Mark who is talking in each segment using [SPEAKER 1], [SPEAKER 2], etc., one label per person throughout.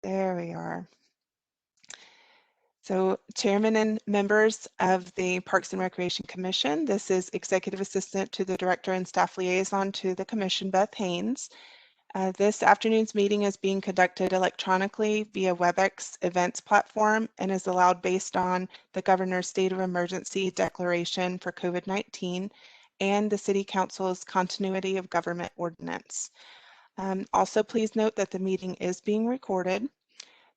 [SPEAKER 1] There we are. So Chairman and members of the Parks and Recreation Commission, this is Executive Assistant to the Director and Staff Liaison to the Commission, Beth Haynes. This afternoon's meeting is being conducted electronically via WebEx events platform and is allowed based on the Governor's State of Emergency Declaration for COVID-19 and the City Council's Continuity of Government Ordinance. Also, please note that the meeting is being recorded.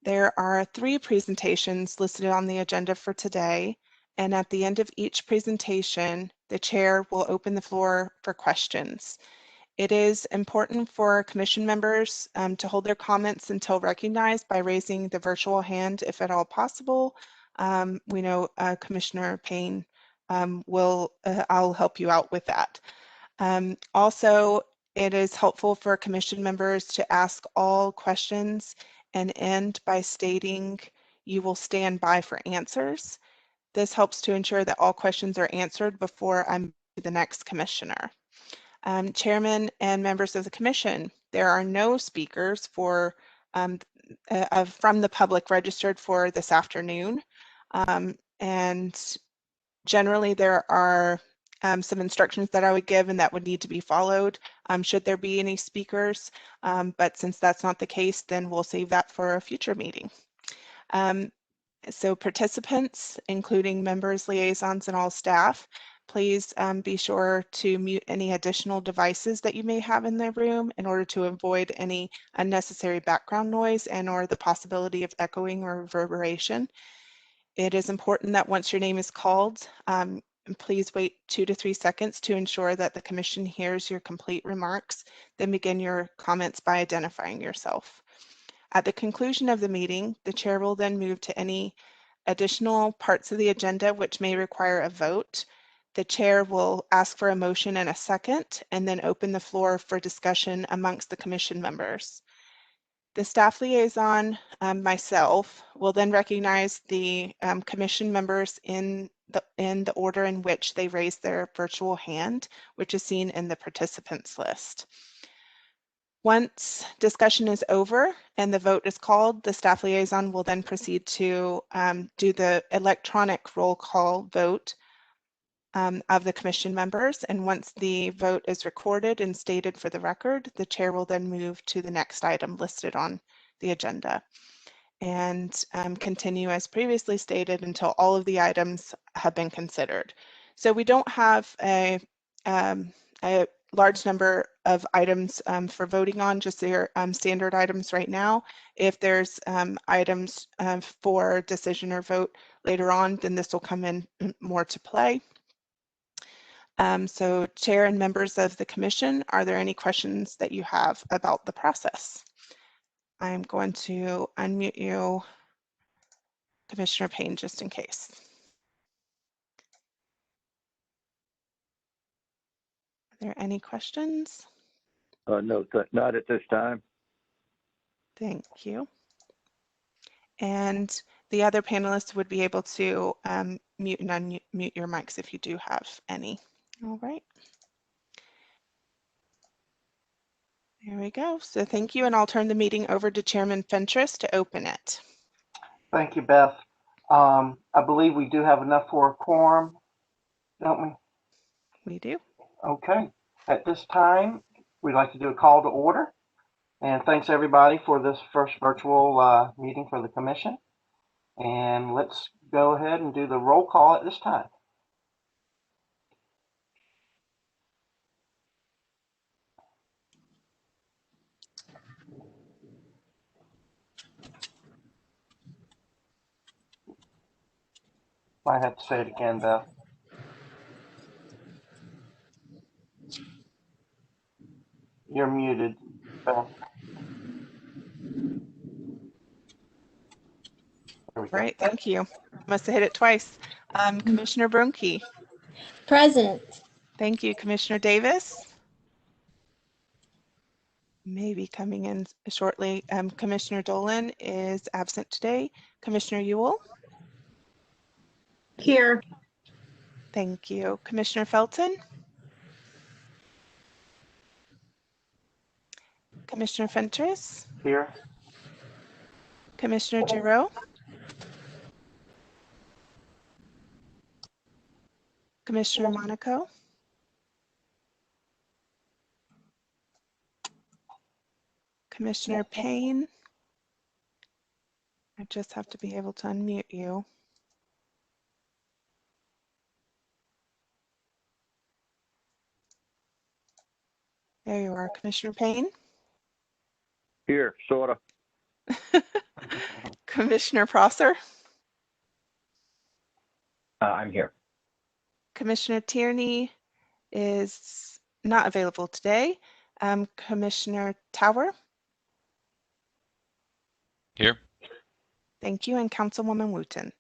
[SPEAKER 1] There are 3 presentations listed on the agenda for today, and at the end of each presentation, the chair will open the floor for questions. It is important for commission members to hold their comments until recognized by raising the virtual hand if at all possible. We know Commissioner Payne I'll help you out with that. Also, it is helpful for commission members to ask all questions and end by stating you will stand by for answers. This helps to ensure that all questions are answered before I move to the next commissioner. Chairman and members of the commission, there are no speakers from the public registered for this afternoon. And generally there are some instructions that I would give and that would need to be followed should there be any speakers. But since that's not the case, then we'll save that for a future meeting. So participants, including members, liaisons, and all staff, please be sure to mute any additional devices that you may have in the room in order to avoid any unnecessary background noise and or the possibility of echoing or reverberation. It is important that once your name is called, please wait 2 to 3 seconds to ensure that the commission hears your complete remarks, then begin your comments by identifying yourself. At the conclusion of the meeting, the chair will then move to any additional parts of the agenda which may require a vote. The chair will ask for a motion and a second, and then open the floor for discussion amongst the commission members. The staff liaison, myself, will then recognize the commission members in the order in which they raised their virtual hand, which is seen in the participants list. Once discussion is over and the vote is called, the staff liaison will then proceed to do the electronic roll call vote of the commission members. And once the vote is recorded and stated for the record, the chair will then move to the next item listed on the agenda and continue as previously stated until all of the items have been considered. So we don't have a large number of items for voting on, just their standard items right now. If there's items for decision or vote later on, then this will come in more to play. So chair and members of the commission, are there any questions that you have about the process? I'm going to unmute you, Commissioner Payne, just in case. Are there any questions?
[SPEAKER 2] No, not at this time.
[SPEAKER 1] Thank you. And the other panelists would be able to mute and unmute your mics if you do have any. All right. There we go. So thank you, and I'll turn the meeting over to Chairman Fentress to open it.
[SPEAKER 3] Thank you, Beth. I believe we do have enough for a quorum, don't we?
[SPEAKER 1] We do.
[SPEAKER 3] Okay. At this time, we'd like to do a call to order. And thanks everybody for this first virtual meeting for the commission. And let's go ahead and do the roll call at this time. I have to say it again, Beth. You're muted, Beth.
[SPEAKER 1] Right, thank you. Must have hit it twice. Commissioner Brunke.
[SPEAKER 4] Present.
[SPEAKER 1] Thank you. Commissioner Davis. Maybe coming in shortly. Commissioner Dolan is absent today. Commissioner Ewell.
[SPEAKER 4] Here.
[SPEAKER 1] Thank you. Commissioner Felton. Commissioner Fentress.
[SPEAKER 3] Here.
[SPEAKER 1] Commissioner Giroux, Commissioner Monaco, Commissioner Payne. I just have to be able to unmute you. There you are, Commissioner Payne.
[SPEAKER 2] Here, sort of.
[SPEAKER 1] Commissioner Prosser,
[SPEAKER 2] I'm here.
[SPEAKER 1] Commissioner Tierney is not available today. Commissioner Tower.
[SPEAKER 4] Here.
[SPEAKER 1] Thank you, and Councilwoman Wooten.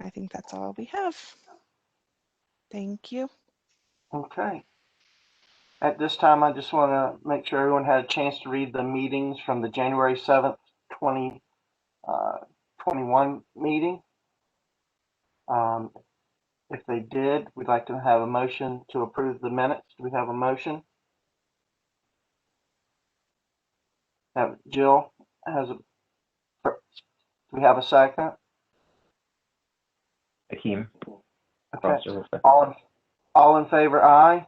[SPEAKER 1] I think that's all we have. Thank you.
[SPEAKER 3] Okay. At this time, I just want to make sure everyone had a chance to read the meetings from the January 7th, 2021 meeting. If they did, we'd like to have a motion to approve the minutes. Do we have a motion? Jill has a, do we have a second?
[SPEAKER 2] Hakeem.
[SPEAKER 3] Okay. All in favor, aye.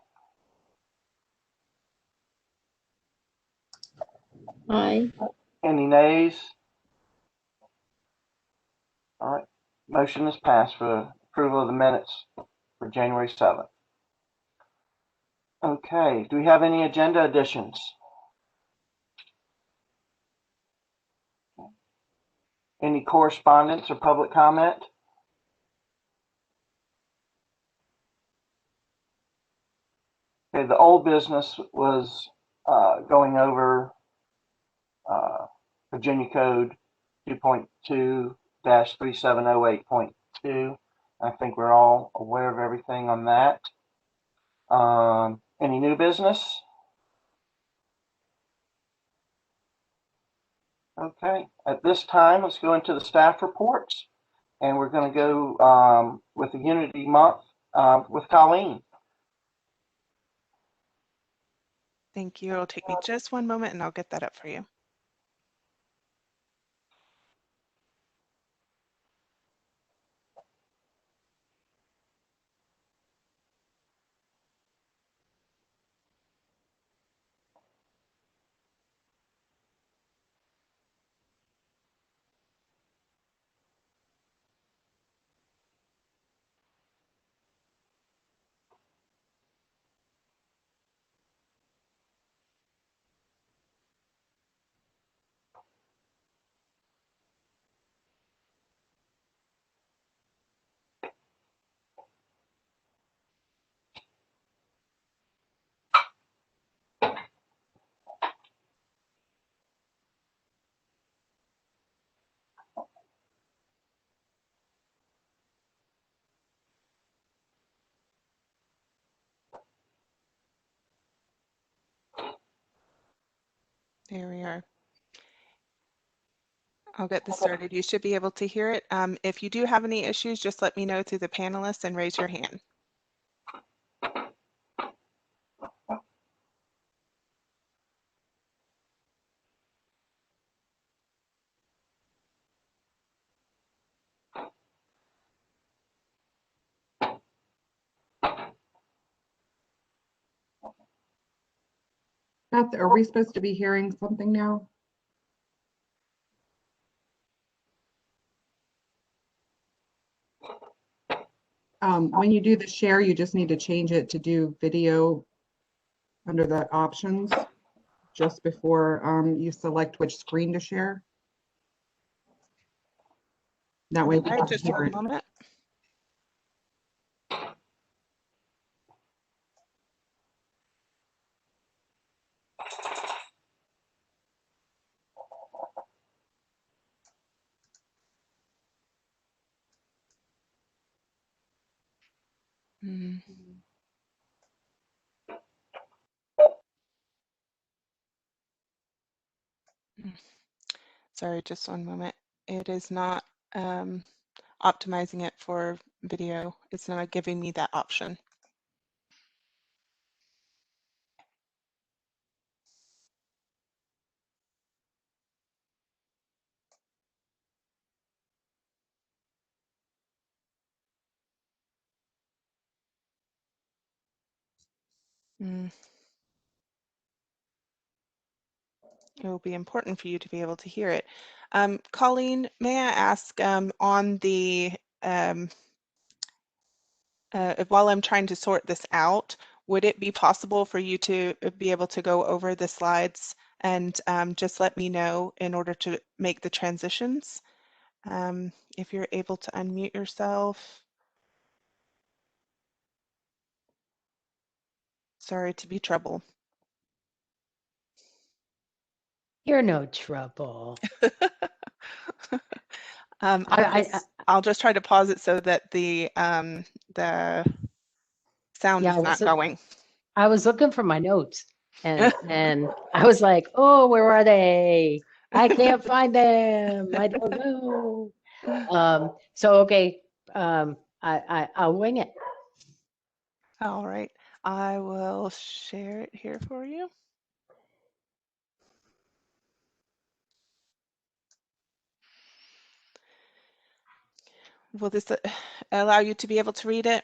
[SPEAKER 5] Aye.
[SPEAKER 3] Any nays? All right. Motion is passed for approval of the minutes for January 7th. Okay. Do we have any agenda additions? Any correspondence or public comment? Okay, the old business was going over Virginia Code 2.2-3708.2. I think we're all aware of everything on that. Any new business? Okay, at this time, let's go into the staff reports, and we're going to go with the Unity Month with Colleen.
[SPEAKER 1] Thank you. It'll take me just one moment and I'll get that up for you. There we are. I'll get this started. You should be able to hear it. If you do have any issues, just let me know through the panelists and raise your hand.
[SPEAKER 6] Beth, are we supposed to be hearing something now? When you do the share, you just need to change it to do video under the options just before you select which screen to share. That way we
[SPEAKER 1] All right,
[SPEAKER 6] can
[SPEAKER 1] just
[SPEAKER 6] hear
[SPEAKER 1] one
[SPEAKER 6] it.
[SPEAKER 1] moment. Sorry, just one moment. It is not optimizing it for video. It's not giving me that option. Mm. It will be important for you to be able to hear it. Colleen, may I ask on the, while I'm trying to sort this out, would it be possible for you to be able to go over the slides and just let me know in order to make the transitions? If you're able to unmute yourself. Sorry to be trouble.
[SPEAKER 4] You're no trouble.
[SPEAKER 1] I'll just try to pause it so that the sound
[SPEAKER 4] Yeah,
[SPEAKER 1] is not going.
[SPEAKER 4] I was looking for my notes and I was like, oh, where are they? I can't find them. I don't know. So okay, I'll wing it.
[SPEAKER 1] All right, I will share it here for you. Will this allow you to be able to read it?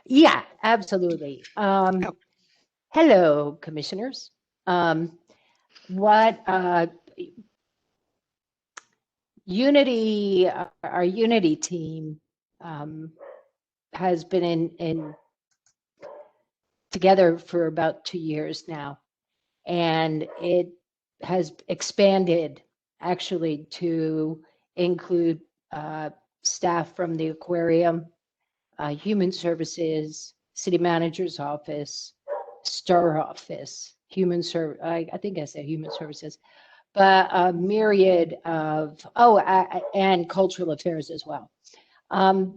[SPEAKER 4] Yeah, absolutely. Hello, commissioners. Unity, our Unity team has been in together for about 2 years now, and it has expanded actually to include staff from the aquarium, human services, city manager's office, STAR office, I think I said human services, but a myriad of, and cultural affairs as well.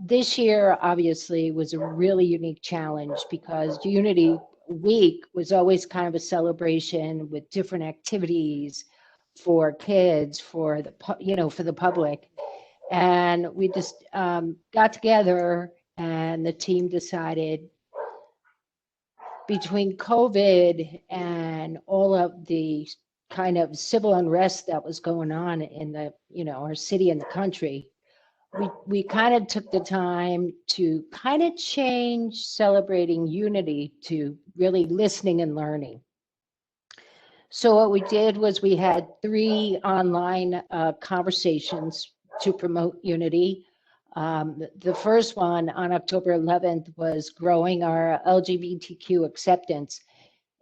[SPEAKER 4] This year, obviously, was a really unique challenge because Unity Week was always kind of a celebration with different activities for kids, for the public. And we just got together and the team decided between COVID and all of the kind of civil unrest that was going on in our city and the country, we kind of took the time to kind of change celebrating unity to really listening and learning. So what we did was we had 3 online conversations to promote unity. The first one on October 11th was growing our LGBTQ acceptance.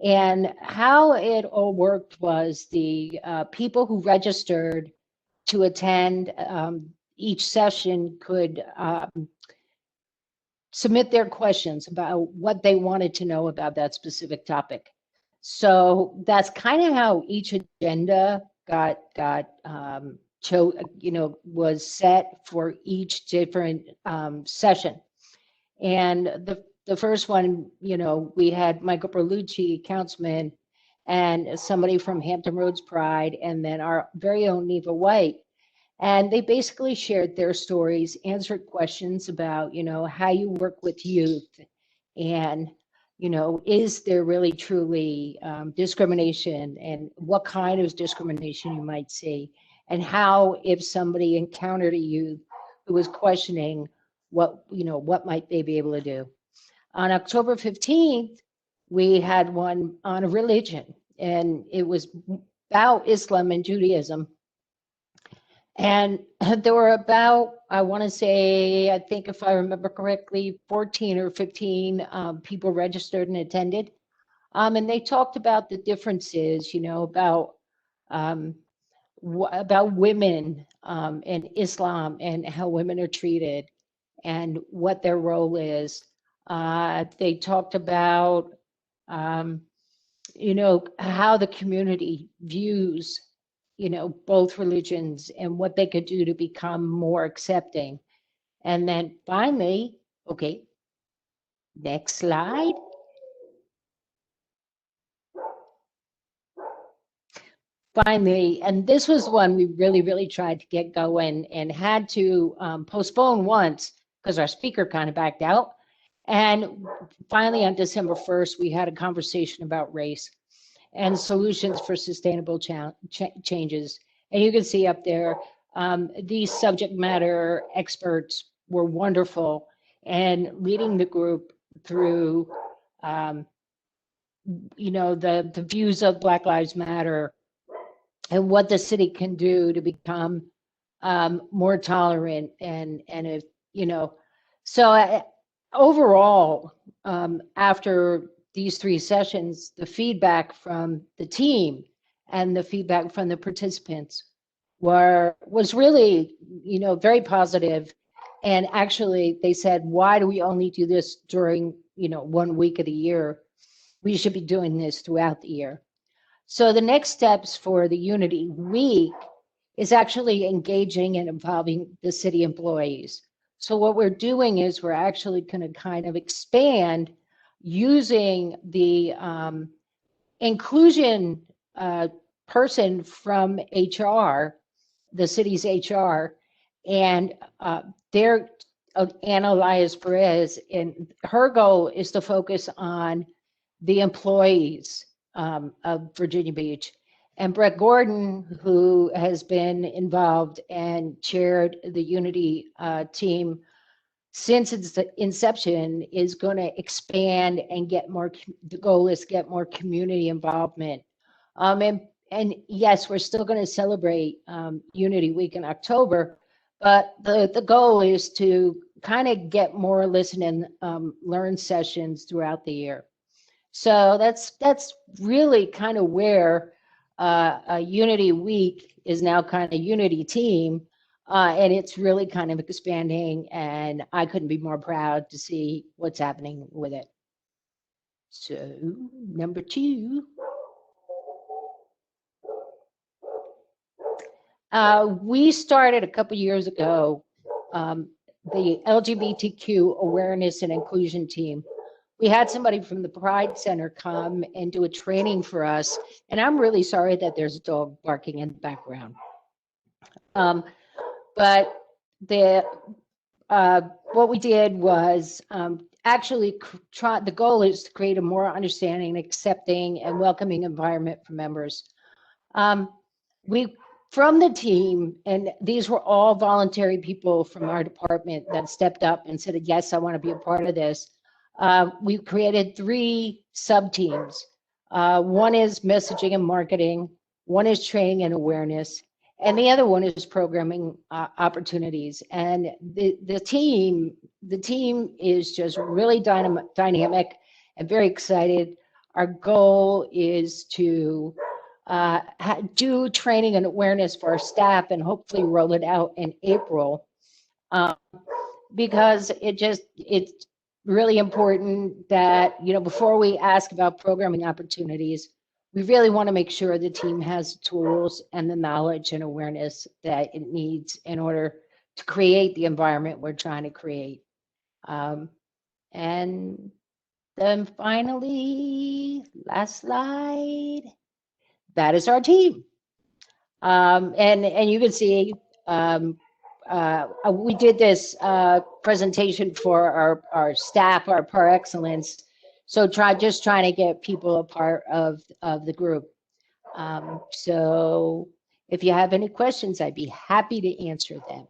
[SPEAKER 4] And how it all worked was the people who registered to attend each session could submit their questions about what they wanted to know about that specific topic. So that's kind of how each agenda was set for each different session. And the first one, we had Michael Berlucci, councilman, and somebody from Hampton Roads Pride, and then our very own Neva White. And they basically shared their stories, answered questions about, how you work with youth and, is there really truly discrimination and what kind of discrimination you might see, and how if somebody encountered a youth who was questioning what might they be able to do. On October 15th, we had one on religion, and it was about Islam and Judaism. And there were about, I want to say, I think if I remember correctly, 14 or 15 people registered and attended. And they talked about the differences, about women and Islam and how women are treated and what their role is. They talked about, how the community views both religions and what they could do to become more accepting. And then finally, okay, next slide. Finally, and this was one we really tried to get going and had to postpone once because our speaker kind of backed out. And finally, on December 1st, we had a conversation about race and solutions for sustainable changes. And you can see up there, these subject matter experts were wonderful and leading the group through the views of Black Lives Matter and what the city can do to become more tolerant and if, so overall, after these 3 sessions, the feedback from the team and the feedback from the participants was really, very positive. And actually, they said, why do we only do this during, 1 week of the year? We should be doing this throughout the year. So the next steps for the Unity Week is actually engaging and involving the city employees. So what we're doing is we're actually going to kind of expand using the inclusion person from HR, the city's HR, and they're Anna Elias Perez, and her goal is to focus on the employees of Virginia Beach. And Brett Gordon, who has been involved and chaired the Unity team since its inception, is going to expand and get more, the goal is to get more community involvement. And yes, we're still going to celebrate Unity Week in October, but the goal is to kind of get more listen and learn sessions throughout the year. So that's really kind of where a Unity Week is now kind of Unity team, and it's really kind of expanding, and I couldn't be more proud to see what's happening with it. So number 2. We started a couple years ago the LGBTQ awareness and inclusion team. We had somebody from the Pride Center come and do a training for us, and I'm really sorry that there's a dog barking in the background. But what we did was actually the goal is to create a more understanding, accepting, and welcoming environment for members. From the team, and these were all voluntary people from our department that stepped up and said, yes, I want to be a part of this. We created 3 sub-teams. One is messaging and marketing, one is training and awareness, and the other one is programming opportunities. And the team is just really dynamic and very excited. Our goal is to do training and awareness for our staff and hopefully roll it out in April, because it's really important that, before we ask about programming opportunities, we really want to make sure the team has the tools and the knowledge and awareness that it needs in order to create the environment we're trying to create. And then finally, last slide, that is our team. And you can see, we did this presentation for our staff, our par excellence. So just trying to get people a part of the group. So if you have any questions, I'd be happy to answer them.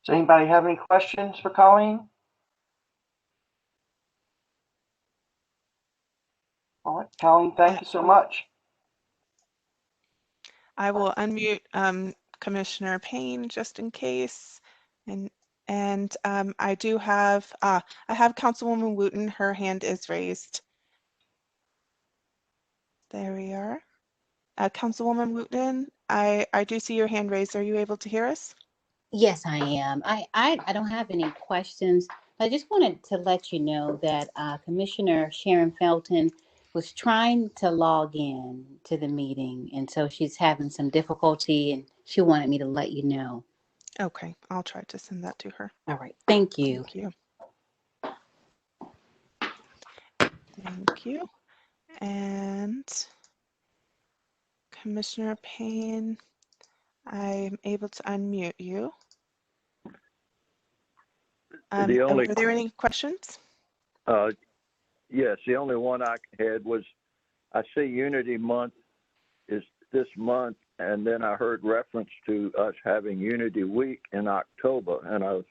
[SPEAKER 3] Does anybody have any questions for Colleen? All right, Colleen, thank you so much.
[SPEAKER 1] I will unmute Commissioner Payne just in case. And I do have, I have Councilwoman Wooten, her hand is raised. There we are. Councilwoman Wooten, I do see your hand raised. Are you able to hear us?
[SPEAKER 5] Yes, I am. I don't have any questions. I just wanted to let you know that Commissioner Sharon Felton was trying to log in to the meeting, and so she's having some difficulty, and she wanted me to let you know.
[SPEAKER 1] Okay, I'll try to send that to her.
[SPEAKER 5] All right, thank you.
[SPEAKER 1] Thank you. Thank you. And Commissioner Payne, I'm able to unmute you.
[SPEAKER 2] The only-
[SPEAKER 1] were there any questions?
[SPEAKER 2] Yes, the only one I had was, I see Unity Month is this month, and then I heard reference to us having Unity Week in October, and I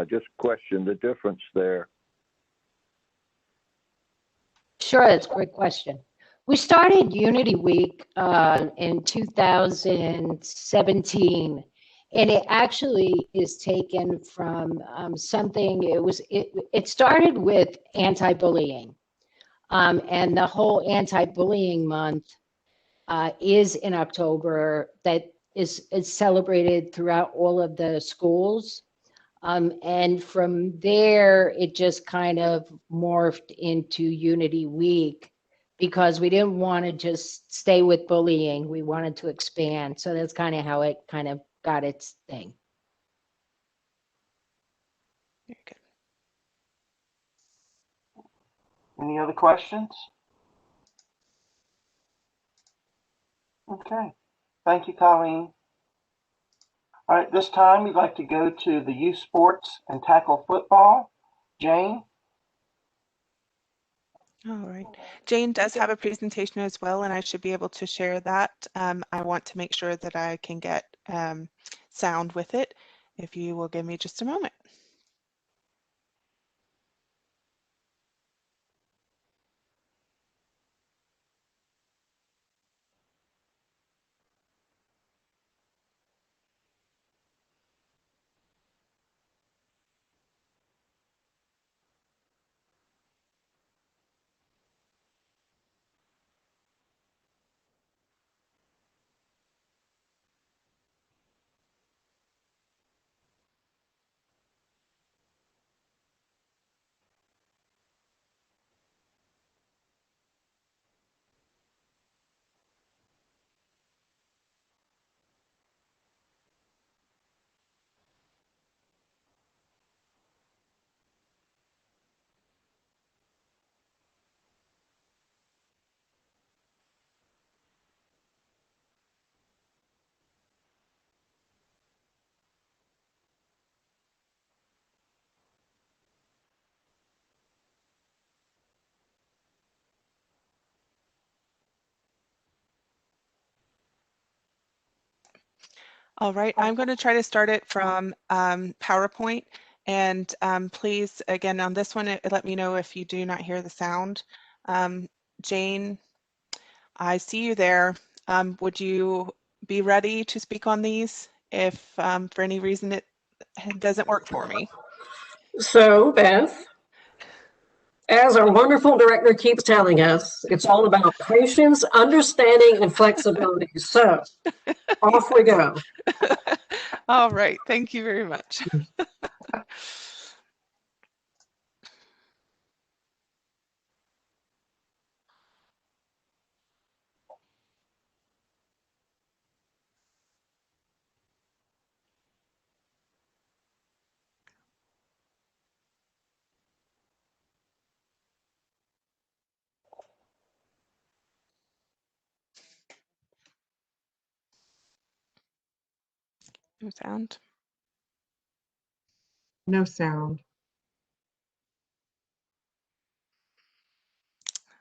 [SPEAKER 2] just questioned the difference there.
[SPEAKER 4] Sure, that's a great question. We started Unity Week in 2017, and it actually is taken from something. It started with anti-bullying, and the whole anti-bullying month is in October. That is celebrated throughout all of the schools. And from there, it just kind of morphed into Unity Week because we didn't want to just stay with bullying. We wanted to expand. So that's kind of how it kind of got its thing.
[SPEAKER 1] Very good.
[SPEAKER 3] Any other questions? Okay. Thank you, Colleen. All right, this time we'd like to go to the youth sports and tackle football. Jane?
[SPEAKER 1] All right. Jane does have a presentation as well, and I should be able to share that. I want to make sure that I can get sound with it. If you will give me just a moment. All right, I'm going to try to start it from PowerPoint. And please, again, on this one, let me know if you do not hear the sound. Jane, I see you there. Would you be ready to speak on these if for any reason it doesn't work for me?
[SPEAKER 7] So, Beth, as our wonderful director keeps telling us, it's all about patience, understanding, and flexibility. So, off we go.
[SPEAKER 1] All right, thank you very much. No sound.
[SPEAKER 6] No sound.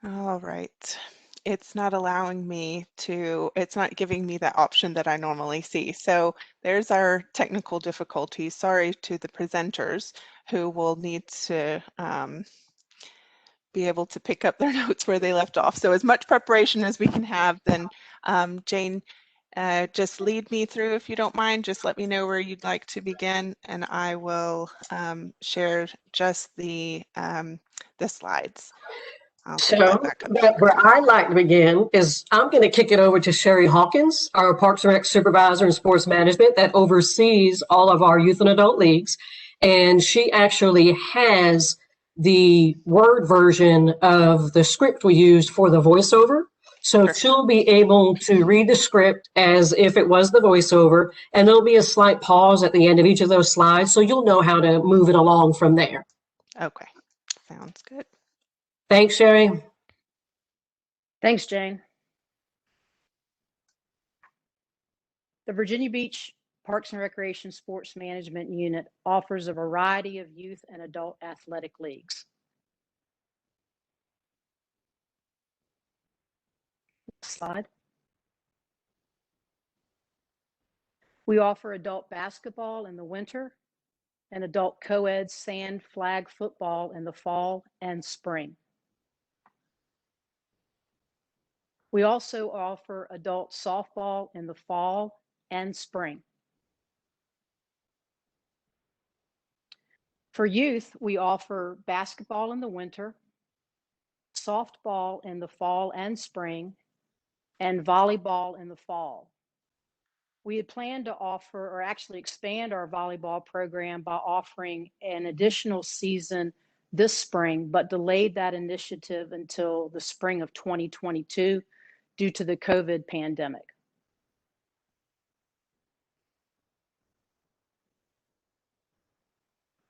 [SPEAKER 1] All right. It's not allowing me to, it's not giving me that option that I normally see. So there's our technical difficulty. Sorry to the presenters who will need to be able to pick up their notes where they left off. So as much preparation as we can have, then Jane, just lead me through if you don't mind. Just let me know where you'd like to begin, and I will share just the slides.
[SPEAKER 7] So, where I'd like to begin is I'm going to kick it over to Sherry Hawkins, our Parks and Rec Supervisor in Sports Management that oversees all of our youth and adult leagues. And she actually has the Word version of the script we used for the voiceover. So she'll be able to read the script as if it was the voiceover, and there'll be a slight pause at the end of each of those slides, so you'll know how to move it along from there.
[SPEAKER 1] Okay, sounds good.
[SPEAKER 7] Thanks, Sherry.
[SPEAKER 8] Thanks, Jane. The Virginia Beach Parks and Recreation Sports Management Unit offers a variety of youth and adult athletic leagues. Next slide. We offer adult basketball in the winter and adult co-ed sand flag football in the fall and spring. We also offer adult softball in the fall and spring. For youth, we offer basketball in the winter, softball in the fall and spring, and volleyball in the fall. We had planned to offer, or actually expand our volleyball program by offering an additional season this spring, but delayed that initiative until the spring of 2022 due to the COVID pandemic.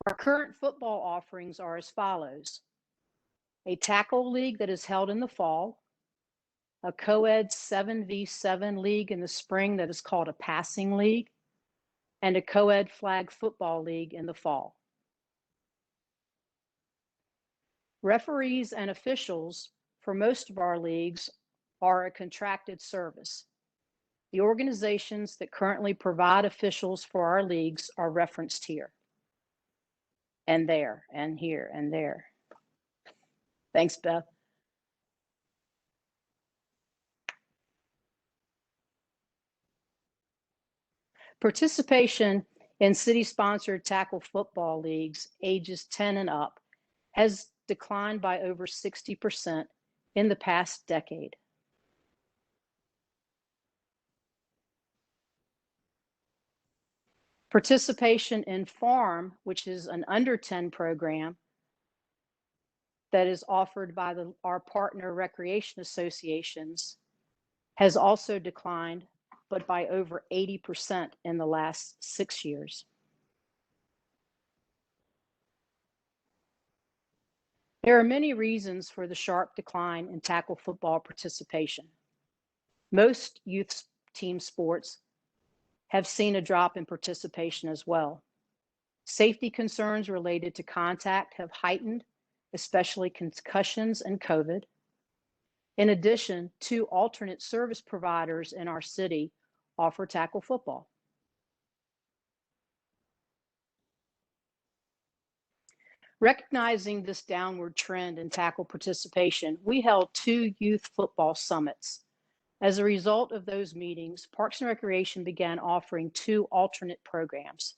[SPEAKER 8] Our current football offerings are as follows: a tackle league that is held in the fall, a co-ed 7v7 league in the spring that is called a passing league, and a co-ed flag football league in the fall. Referees and officials for most of our leagues are a contracted service. The organizations that currently provide officials for our leagues are referenced here, and there, and here, and there. Thanks, Beth. Participation in city-sponsored tackle football leagues ages 10 and up has declined by over 60% in the past decade. Participation in farm, which is an under 10 program that is offered by our partner recreation associations, has also declined, but by over 80% in the last 6 years. There are many reasons for the sharp decline in tackle football participation. Most youth team sports have seen a drop in participation as well. Safety concerns related to contact have heightened, especially concussions and COVID. In addition, 2 alternate service providers in our city offer tackle football. Recognizing this downward trend in tackle participation, we held 2 youth football summits. As a result of those meetings, Parks and Recreation began offering 2 alternate programs.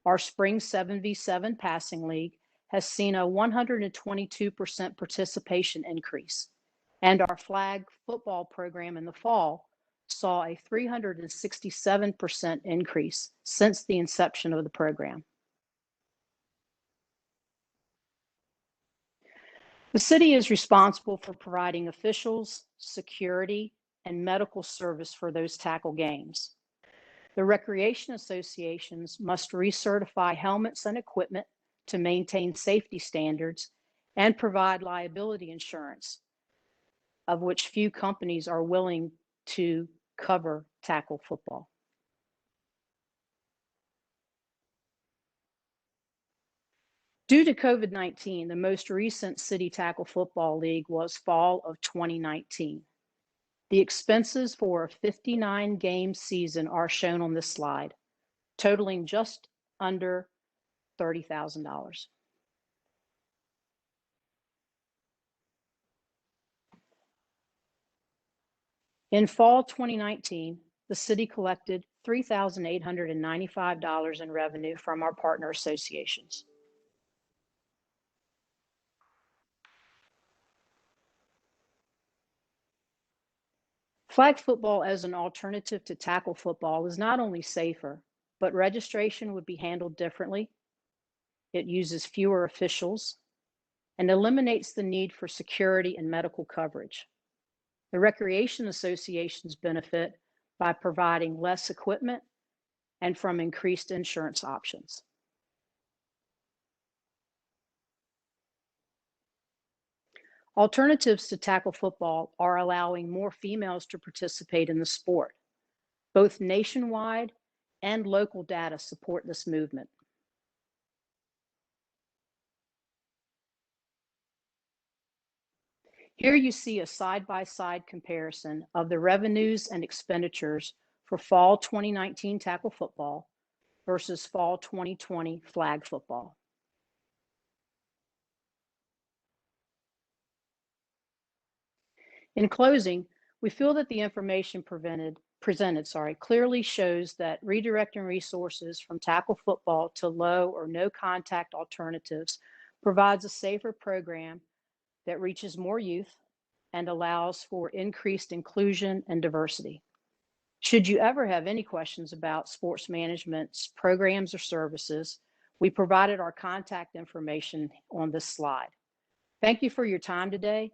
[SPEAKER 8] Our Spring 7v7 Passing League has seen a 122% participation increase, and our flag football program in the fall saw a 367% increase since the inception of the program. The city is responsible for providing officials, security, and medical service for those tackle games. The recreation associations must recertify helmets and equipment to maintain safety standards and provide liability insurance, of which few companies are willing to cover tackle football. Due to COVID-19, the most recent city tackle football league was fall of 2019. The expenses for a 59-game season are shown on this slide, totaling just under $30,000. In fall 2019, the city collected $3,895 in revenue from our partner associations. Flag football as an alternative to tackle football is not only safer, but registration would be handled differently. It uses fewer officials and eliminates the need for security and medical coverage. The recreation associations benefit by providing less equipment and from increased insurance options. Alternatives to tackle football are allowing more females to participate in the sport. Both nationwide and local data support this movement. Here you see a side-by-side comparison of the revenues and expenditures for fall 2019 tackle football versus fall 2020 flag football. In closing, we feel that the information presented clearly shows that redirecting resources from tackle football to low or no contact alternatives provides a safer program that reaches more youth and allows for increased inclusion and diversity. Should you ever have any questions about sports management's programs or services, we provided our contact information on this slide. Thank you for your time today.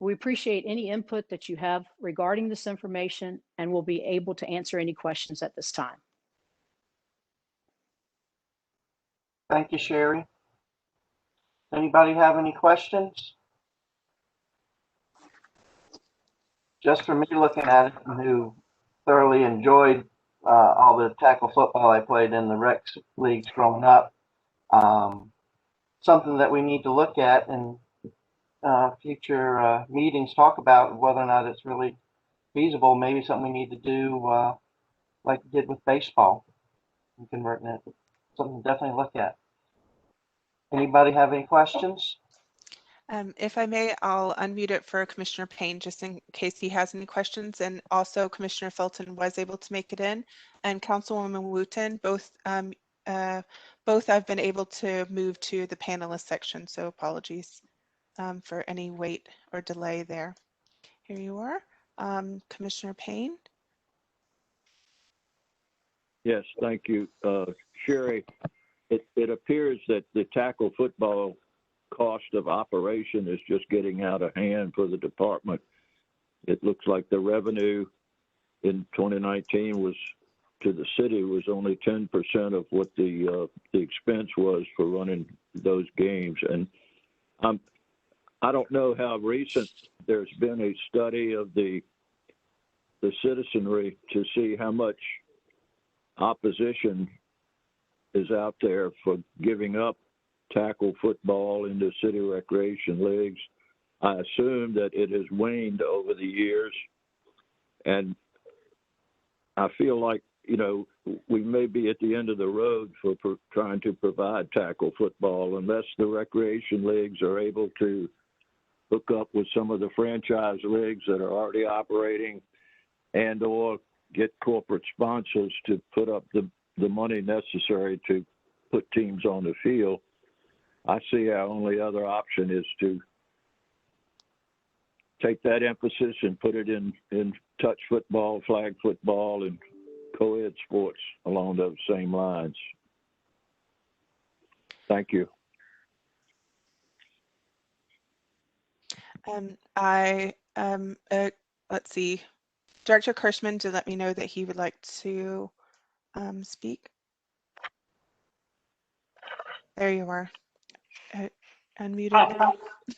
[SPEAKER 8] We appreciate any input that you have regarding this information, and we'll be able to answer any questions at this time.
[SPEAKER 3] Thank you, Sherry. Anybody have any questions? Just for me looking at it, who thoroughly enjoyed all the tackle football I played in the rec leagues growing up, something that we need to look at in future meetings, talk about whether or not it's really feasible, maybe something we need to do like we did with baseball and converting it. Something to definitely look at. Anybody have any questions?
[SPEAKER 1] If I may, I'll unmute it for Commissioner Payne just in case he has any questions. And also Commissioner Felton was able to make it in, and Councilwoman Wooten, both I've been able to move to the panelist section, so apologies for any wait or delay there. Here you are, Commissioner Payne.
[SPEAKER 2] Yes, thank you. Sherry, it appears that the tackle football cost of operation is just getting out of hand for the department. It looks like the revenue in 2019 was to the city was only 10% of what the expense was for running those games. And I don't know how recent there's been a study of the citizenry to see how much opposition is out there for giving up tackle football into city recreation leagues. I assume that it has waned over the years, and I feel like, you know, we may be at the end of the road for trying to provide tackle football unless the recreation leagues are able to hook up with some of the franchise leagues that are already operating and or get corporate sponsors to put up the money necessary to put teams on the field. I see our only other option is to take that emphasis and put it in touch football, flag football, and co-ed sports along those same lines. Thank you.
[SPEAKER 1] Let's see. Director Kirschman did let me know that he would like to speak. There you are. Unmuted.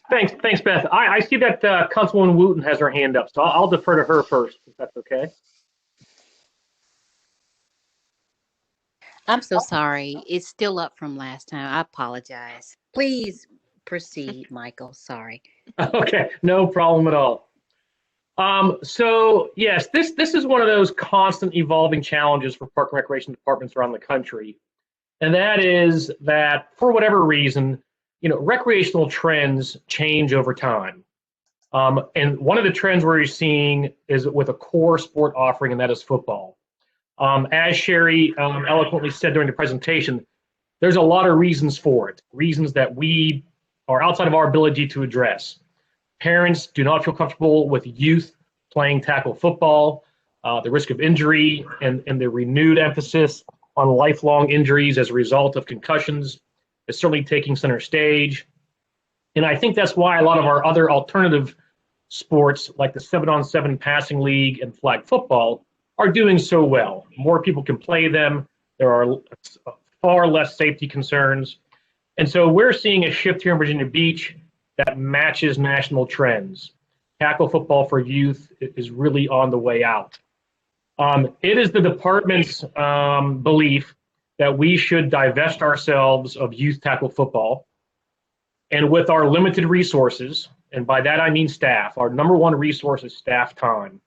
[SPEAKER 9] Thanks, Beth. I see that Councilwoman Wooten has her hand up, so I'll defer to her first, if that's okay.
[SPEAKER 5] I'm so sorry. It's still up from last time. I apologize. Please proceed, Michael. Sorry.
[SPEAKER 9] Okay, no problem at all. So yes, this is one of those constant evolving challenges for park and recreation departments around the country. And that is that for whatever reason, you know, recreational trends change over time. And one of the trends we're seeing is with a core sport offering, and that is football. As Sherry eloquently said during the presentation, there's a lot of reasons for it, reasons that we are outside of our ability to address. Parents do not feel comfortable with youth playing tackle football, the risk of injury and the renewed emphasis on lifelong injuries as a result of concussions is certainly taking center stage. And I think that's why a lot of our other alternative sports like the 7-on-7 passing league and flag football are doing so well. More people can play them. There are far less safety concerns. And so we're seeing a shift here in Virginia Beach that matches national trends. Tackle football for youth is really on the way out. It is the department's belief that we should divest ourselves of youth tackle football. And with our limited resources, And by that, I mean staff. Our number one resource is staff time.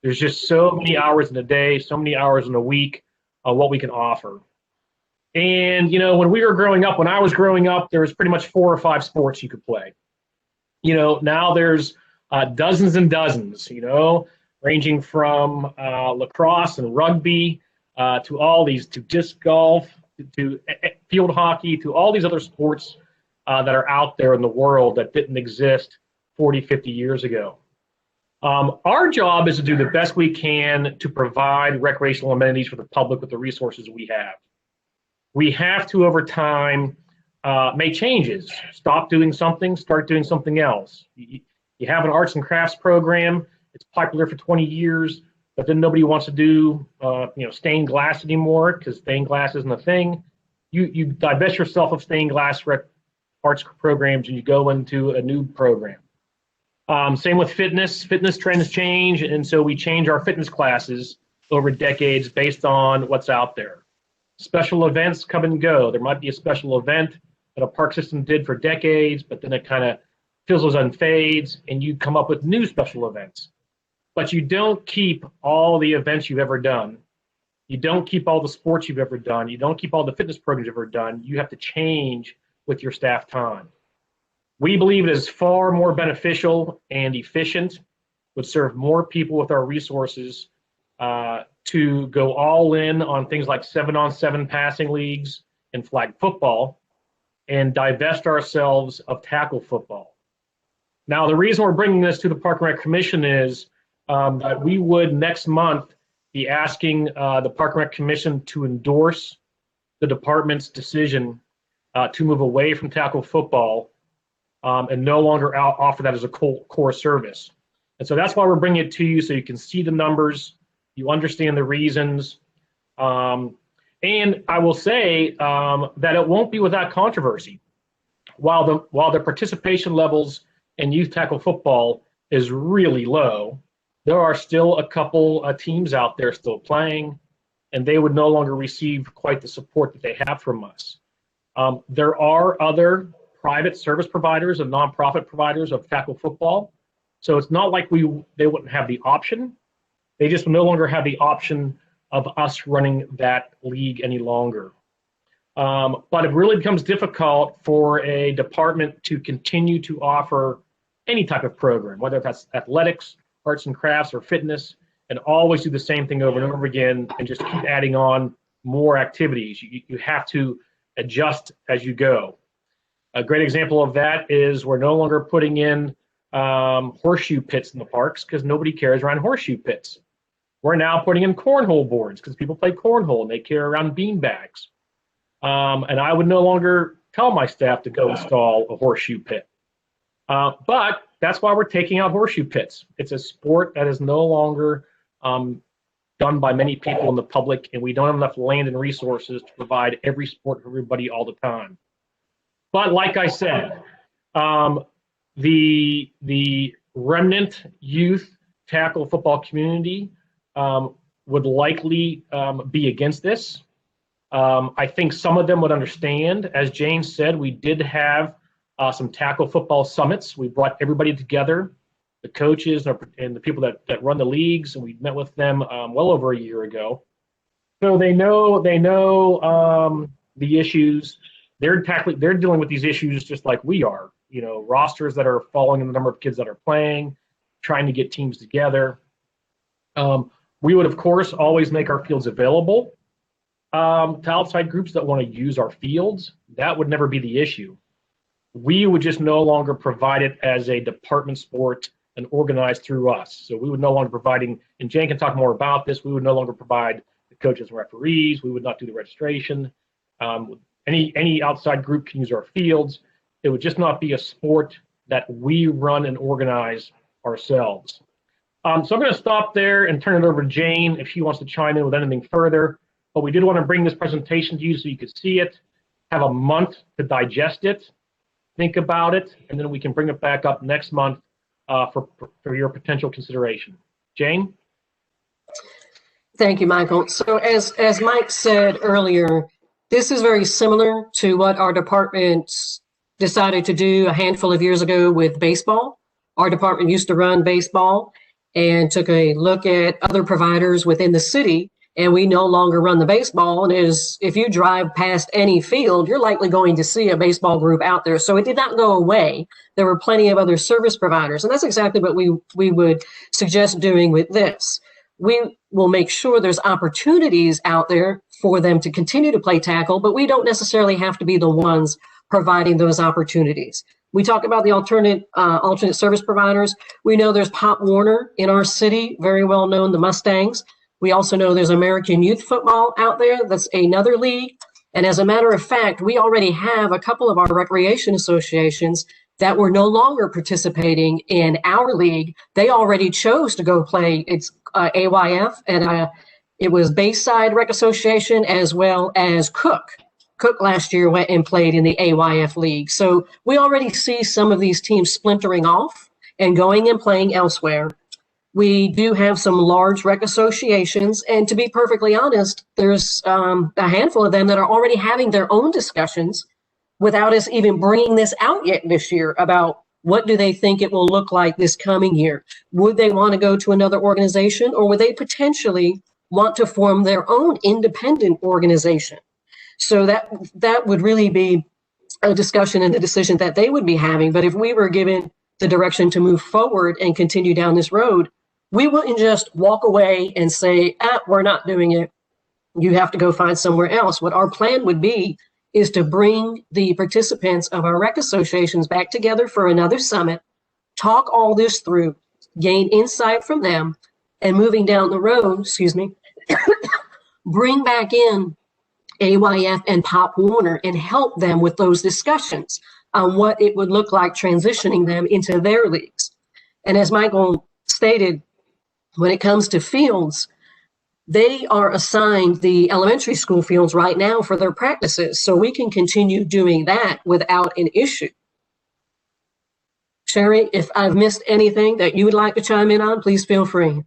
[SPEAKER 9] There's just so many hours in a day, so many hours in a week, what we can offer. And, when we were growing up, when I was growing up, there was pretty much 4 or 5 sports you could play. Now there's dozens and dozens, ranging from lacrosse and rugby to all these, to disc golf, to field hockey, to all these other sports that are out there in the world that didn't exist 40, 50 years ago. Our job is to do the best we can to provide recreational amenities for the public with the resources we have. We have to, over time, make changes. Stop doing something, start doing something else. You have an arts and crafts program. It's popular for 20 years, but then nobody wants to do stained glass anymore because stained glass isn't a thing. You divest yourself of stained glass arts programs and you go into a new program. Same with fitness. Fitness trends change, and so we change our fitness classes over decades based on what's out there. Special events come and go. There might be a special event that a park system did for decades, but then it kind of fizzles and fades, and you come up with new special events. But you don't keep all the events you've ever done. You don't keep all the sports you've ever done. You don't keep all the fitness programs you've ever done. You have to change with your staff time. We believe it is far more beneficial and efficient, would serve more people with our resources to go all in on things like 7-on-7 passing leagues and flag football and divest ourselves of tackle football. Now, the reason we're bringing this to the Park and Rec Commission is that we would next month be asking the Park and Rec Commission to endorse the department's decision to move away from tackle football and no longer offer that as a core service. And so that's why we're bringing it to you, so you can see the numbers, you understand the reasons. And I will say that it won't be without controversy. While the participation levels in youth tackle football is really low, there are still a couple teams out there still playing, and they would no longer receive quite the support that they have from us. There are other private service providers and nonprofit providers of tackle football, so it's not like they wouldn't have the option. They just no longer have the option of us running that league any longer. But it really becomes difficult for a department to continue to offer any type of program, whether that's athletics, arts and crafts, or fitness, and always do the same thing over and over again and just keep adding on more activities. You have to adjust as you go. A great example of that is we're no longer putting in horseshoe pits in the parks because nobody cares around horseshoe pits. We're now putting in cornhole boards because people play cornhole and they carry around bean bags. And I would no longer tell my staff to go install a horseshoe pit. But that's why we're taking out horseshoe pits. It's a sport that is no longer done by many people in the public, and we don't have enough land and resources to provide every sport for everybody all the time. But like I said, the remnant youth tackle football community would likely be against this. I think some of them would understand. As Jane said, we did have some tackle football summits. We brought everybody together, the coaches and the people that run the leagues, and we met with them well over a year ago. So they know the issues. They're dealing with these issues just like we are. Rosters that are falling in the number of kids that are playing, trying to get teams together. We would, of course, always make our fields available to outside groups that want to use our fields. That would never be the issue. We would just no longer provide it as a department sport and organized through us. So we would no longer providing, and Jane can talk more about this, we would no longer provide the coaches and referees. We would not do the registration. Any outside group can use our fields. It would just not be a sport that we run and organize ourselves. So I'm going to stop there and turn it over to Jane if she wants to chime in with anything further. But we did want to bring this presentation to you so you could see it, have a month to digest it, think about it, and then we can bring it back up next month for your potential consideration. Jane?
[SPEAKER 7] Thank you, Michael. So as Mike said earlier, this is very similar to what our department decided to do a handful of years ago with baseball. Our department used to run baseball and took a look at other providers within the city, and we no longer run the baseball. And if you drive past any field, you're likely going to see a baseball group out there. So it did not go away. There were plenty of other service providers, and that's exactly what we would suggest doing with this. We will make sure there's opportunities out there for them to continue to play tackle, but we don't necessarily have to be the ones providing those opportunities. We talk about the alternate service providers. We know there's Pop Warner in our city, very well known, the Mustangs. We also know there's American Youth Football out there. That's another league. And as a matter of fact, we already have a couple of our recreation associations that were no longer participating in our league. They already chose to go play. It's AYF, and it was Bayside Rec Association as well as Cook. Cook last year went and played in the AYF league. So we already see some of these teams splintering off and going and playing elsewhere. We do have some large rec associations, and to be perfectly honest, there's a handful of them that are already having their own discussions without us even bringing this out yet this year about what do they think it will look like this coming year. Would they want to go to another organization, or would they potentially want to form their own independent organization? So that would really be a discussion and a decision that they would be having. But if we were given the direction to move forward and continue down this road, we wouldn't just walk away and say, we're not doing it. You have to go find somewhere else. What our plan would be is to bring the participants of our rec associations back together for another summit, talk all this through, gain insight from them, and moving down the road, bring back in AYF and Pop Warner and help them with those discussions on what it would look like transitioning them into their leagues. And as Michael stated, when it comes to fields, they are assigned the elementary school fields right now for their practices, so we can continue doing that without an issue. Sherry, if I've missed anything that you would like to chime in on, please feel free.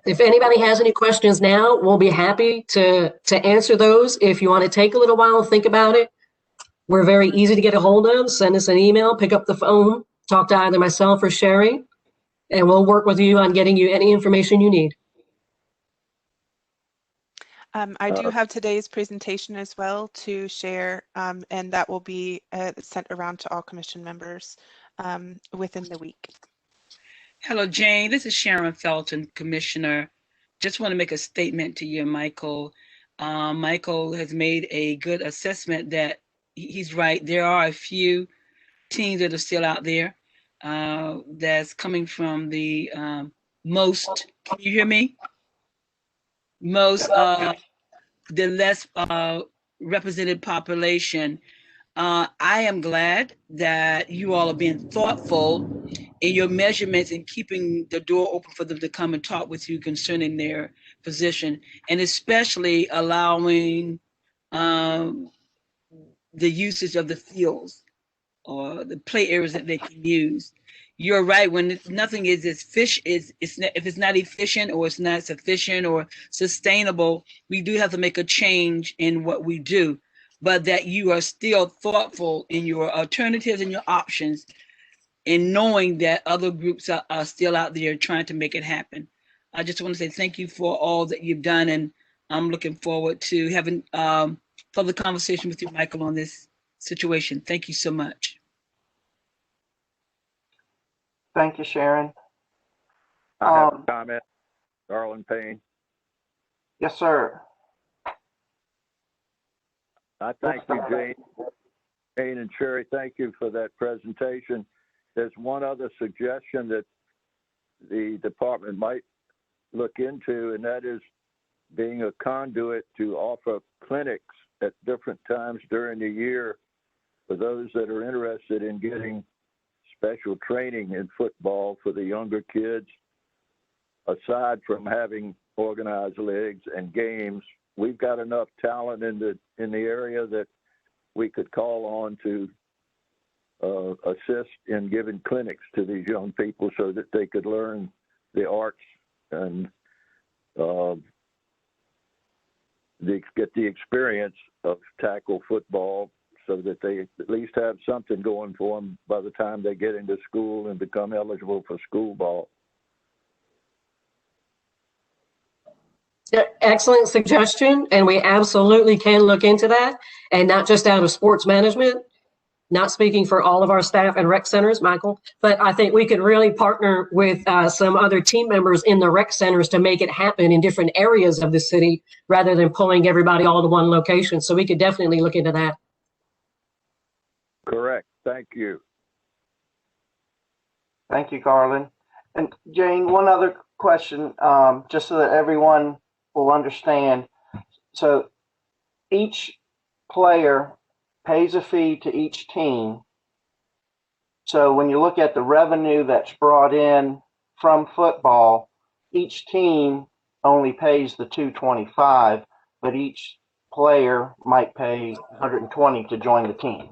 [SPEAKER 7] If anybody has any questions now, we'll be happy to answer those. If you want to take a little while and think about it, we're very easy to get a hold of. Send us an email, pick up the phone, talk to either myself or Sherry, and we'll work with you on getting you any information you need.
[SPEAKER 1] I do have today's presentation as well to share, and that will be sent around to all commission members within the week.
[SPEAKER 10] Hello, Jane. This is Sharon Felton, Commissioner. Just want to make a statement to you, Michael. Michael has made a good assessment that he's right. There are a few teams that are still out there that's coming from the most, can you hear me? Most, the less represented population. I am glad that you all are being thoughtful in your measurements and keeping the door open for them to come and talk with you concerning their position, and especially allowing the usage of the fields or the play areas that they can use. You're right. When nothing is as if it's not efficient or it's not sufficient or sustainable, we do have to make a change in what we do. But that you are still thoughtful in your alternatives and your options, and knowing that other groups are still out there trying to make it happen. I just want to say thank you for all that you've done, and I'm looking forward to having further conversation with you, Michael, on this situation. Thank you so much.
[SPEAKER 3] Thank you, Sharon.
[SPEAKER 2] I have a comment, Darlin Payne.
[SPEAKER 3] Yes, sir.
[SPEAKER 2] I thank you, Jane and Sherry. Thank you for that presentation. There's one other suggestion that the department might look into, and that is being a conduit to offer clinics at different times during the year for those that are interested in getting special training in football for the younger kids. Aside from having organized leagues and games, we've got enough talent in the area that we could call on to assist in giving clinics to these young people so that they could learn the arts and get the experience of tackle football so that they at least have something going for them by the time they get into school and become eligible for school ball.
[SPEAKER 7] Yeah, excellent suggestion, and we absolutely can look into that, and not just out of sports management, not speaking for all of our staff and rec centers, Michael, but I think we could really partner with some other team members in the rec centers to make it happen in different areas of the city rather than pulling everybody all to one location. So we could definitely look into that.
[SPEAKER 2] Correct. Thank you.
[SPEAKER 3] Thank you, Garland. And Jane, one other question, just so that everyone will understand. So each player pays a fee to each team. So when you look at the revenue that's brought in from football, each team only pays the $225, but each player might pay $120 to join the team.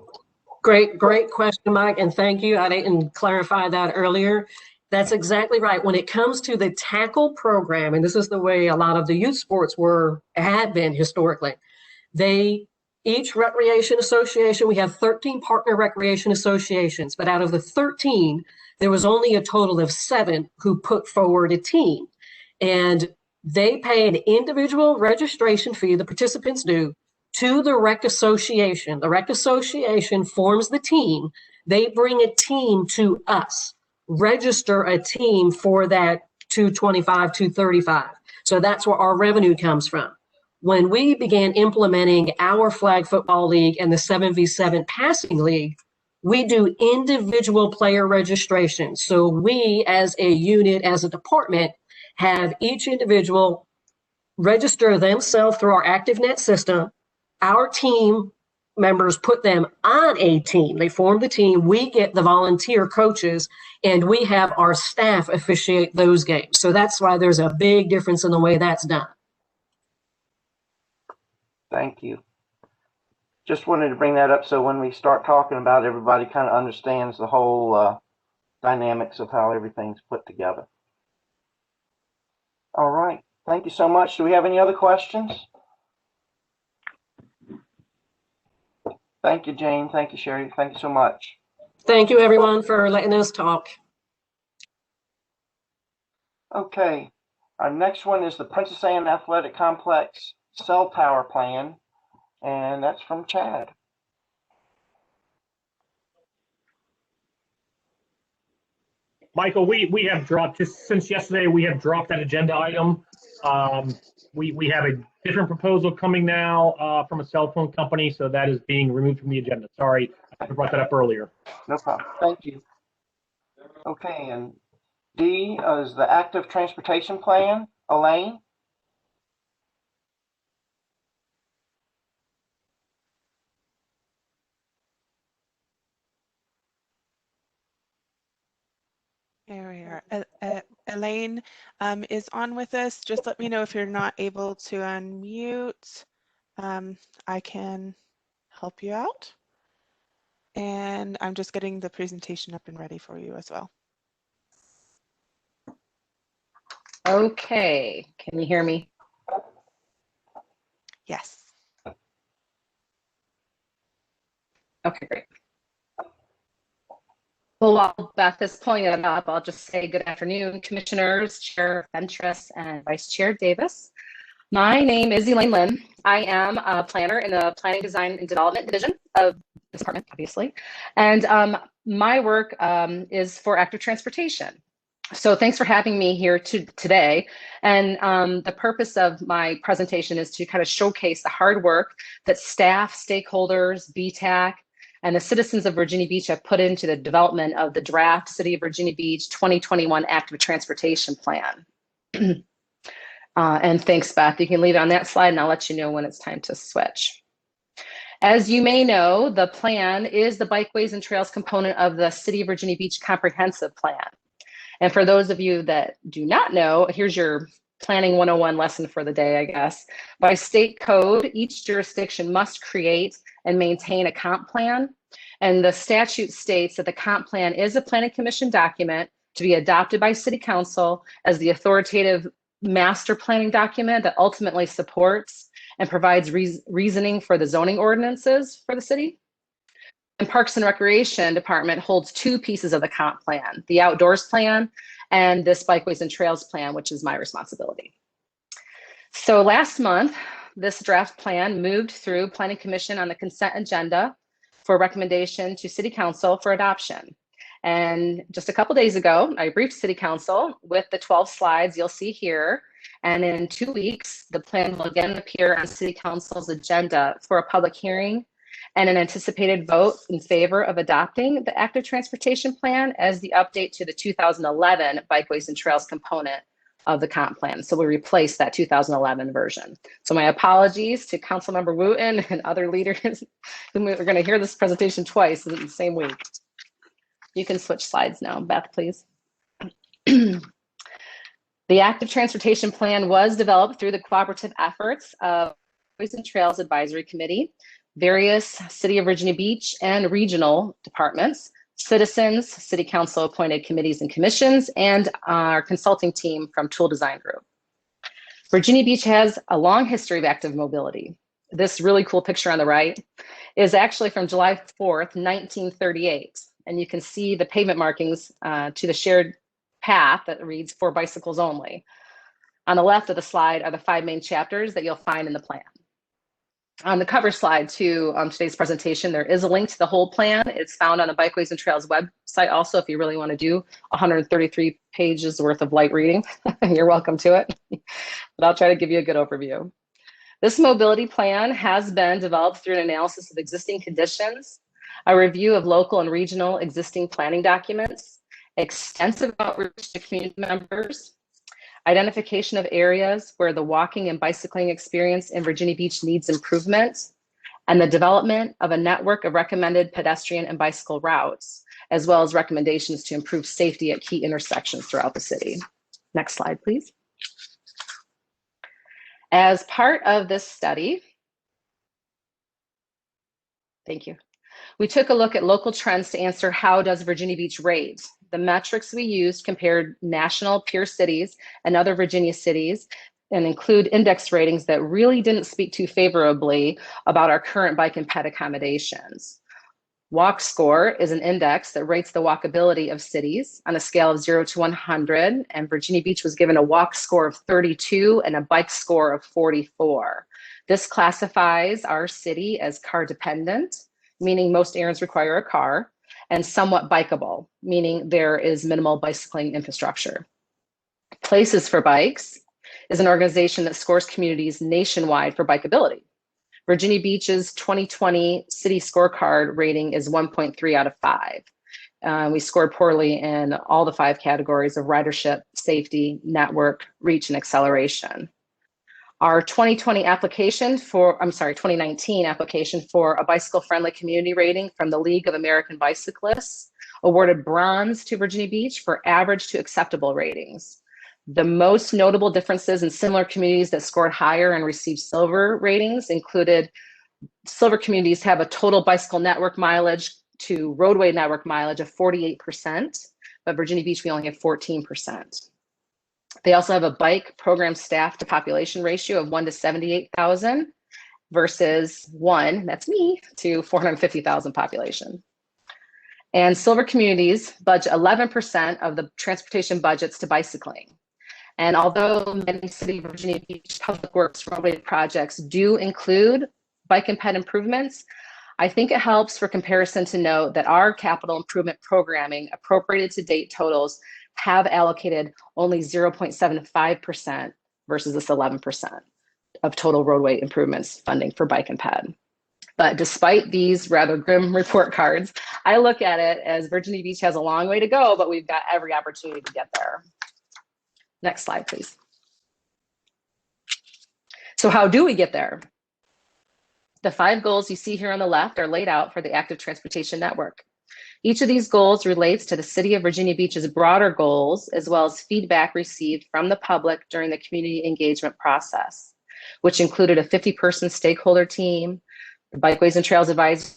[SPEAKER 7] Great question, Mike, and thank you. I didn't clarify that earlier. That's exactly right. When it comes to the tackle program, and this is the way a lot of the youth sports had been historically, each recreation association, we have 13 partner recreation associations, but out of the 13, there was only a total of 7 who put forward a team. And they pay an individual registration fee, the participants do, to the rec association. The rec association forms the team. They bring a team to us, register a team for that $225, $235. So that's where our revenue comes from. When we began implementing our flag football league and the 7v7 passing league, we do individual player registration. So we, as a unit, as a department, have each individual register themselves through our ActiveNet system. Our team members put them on a team. They form the team. We get the volunteer coaches, and we have our staff officiate those games. So that's why there's a big difference in the way that's done.
[SPEAKER 3] Thank you. Just wanted to bring that up so when we start talking about it, everybody kind of understands the whole dynamics of how everything's put together. All right. Thank you so much. Do we have any other questions? Thank you, Jane. Thank you, Sherry. Thank you so much.
[SPEAKER 7] Thank you, everyone, for letting us talk.
[SPEAKER 3] Okay. Our next one is the Princess Anne Athletic Complex cell tower plan, and that's from Chad.
[SPEAKER 9] Michael, we have dropped, just since yesterday, we have dropped that agenda item. We have a different proposal coming now from a cell phone company, so that is being removed from the agenda. Sorry, I brought that up earlier.
[SPEAKER 3] No problem. Thank you. Okay, and D is the active transportation plan. Elaine?
[SPEAKER 1] There we are. Elaine is on with us. Just let me know if you're not able to unmute. I can help you out. And I'm just getting the presentation up and ready for you as well.
[SPEAKER 11] Okay, can you hear me?
[SPEAKER 1] Yes.
[SPEAKER 11] Okay, great. Well, while Beth is pulling it up, I'll just say good afternoon, Commissioners, Chair Fentress, and Vice Chair Davis. My name is Elaine Lynn. I am a planner in the Planning, Design, and Development Division of the department, obviously. And my work is for active transportation. So thanks for having me here today. And the purpose of my presentation is to kind of showcase the hard work that staff, stakeholders, BTAC, and the citizens of Virginia Beach have put into the development of the draft City of Virginia Beach 2021 Active Transportation Plan. And thanks, Beth. You can leave it on that slide and I'll let you know when it's time to switch. As you may know, the plan is the Bikeways and Trails component of the City of Virginia Beach Comprehensive Plan. And for those of you that do not know, here's your Planning 101 lesson for the day, I guess. By state code, each jurisdiction must create and maintain a comp plan. And the statute states that the comp plan is a planning commission document to be adopted by City Council as the authoritative master planning document that ultimately supports and provides reasoning for the zoning ordinances for the city. And Parks and Recreation Department holds two pieces of the comp plan, the outdoors plan and this Bikeways and Trails plan, which is my responsibility. So last month, this draft plan moved through Planning Commission on the consent agenda for recommendation to City Council for adoption. And just a couple days ago, I briefed City Council with the 12 slides you'll see here. And in 2 weeks, the plan will again appear on City Council's agenda for a public hearing and an anticipated vote in favor of adopting the active transportation plan as the update to the 2011 Bikeways and Trails component of the comp plan. So we replace that 2011 version. So my apologies to Councilmember Wooten and other leaders who are going to hear this presentation twice in the same week. You can switch slides now. Beth, please. The active transportation plan was developed through the cooperative efforts of Bikeways and Trails Advisory Committee, various City of Virginia Beach and regional departments, citizens, City Council appointed committees and commissions, and our consulting team from Tool Design Group. Virginia Beach has a long history of active mobility. This really cool picture on the right is actually from July 4th, 1938. And you can see the pavement markings to the shared path that reads "for bicycles only." On the left of the slide are the 5 main chapters that you'll find in the plan. On the cover slide to today's presentation, there is a link to the whole plan. It's found on the Bikeways and Trails website also, if you really want to do 133 pages worth of light reading. You're welcome to it, but I'll try to give you a good overview. This mobility plan has been developed through an analysis of existing conditions, a review of local and regional existing planning documents, extensive outreach to community members, identification of areas where the walking and bicycling experience in Virginia Beach needs improvement, and the development of a network of recommended pedestrian and bicycle routes, as well as recommendations to improve safety at key intersections throughout the city. Next slide, please. As part of this study, thank you, we took a look at local trends to answer how does Virginia Beach rate. The metrics we used compared national peer cities and other Virginia cities and include index ratings that really didn't speak too favorably about our current bike and ped accommodations. Walk Score is an index that rates the walkability of cities on a scale of 0 to 100, and Virginia Beach was given a walk score of 32 and a bike score of 44. This classifies our city as car dependent, meaning most errands require a car, and somewhat bikeable, meaning there is minimal bicycling infrastructure. Places for Bikes is an organization that scores communities nationwide for bikeability. Virginia Beach's 2020 city scorecard rating is 1.3 out of 5. We scored poorly in all the 5 categories of ridership, safety, network, reach, and acceleration. Our 2019 application for a bicycle-friendly community rating from the League of American Bicyclists awarded bronze to Virginia Beach for average to acceptable ratings. The most notable differences in similar communities that scored higher and received silver ratings included silver communities have a total bicycle network mileage to roadway network mileage of 48%, but Virginia Beach, we only have 14%. They also have a bike program staff to population ratio of 1 to 78,000 versus 1, that's me, to 450,000 population. And silver communities budget 11% of the transportation budgets to bicycling. And although many City of Virginia Beach public works roadway projects do include bike and ped improvements, I think it helps for comparison to note that our capital improvement programming appropriated to date totals have allocated only 0.75% versus this 11% of total roadway improvements funding for bike and ped. But despite these rather grim report cards, I look at it as Virginia Beach has a long way to go, but we've got every opportunity to get there. Next slide, please. So how do we get there? The 5 goals you see here on the left are laid out for the active transportation network. Each of these goals relates to the City of Virginia Beach's broader goals, as well as feedback received from the public during the community engagement process, which included a 50-person stakeholder team, the Bikeways and Trails Advisory,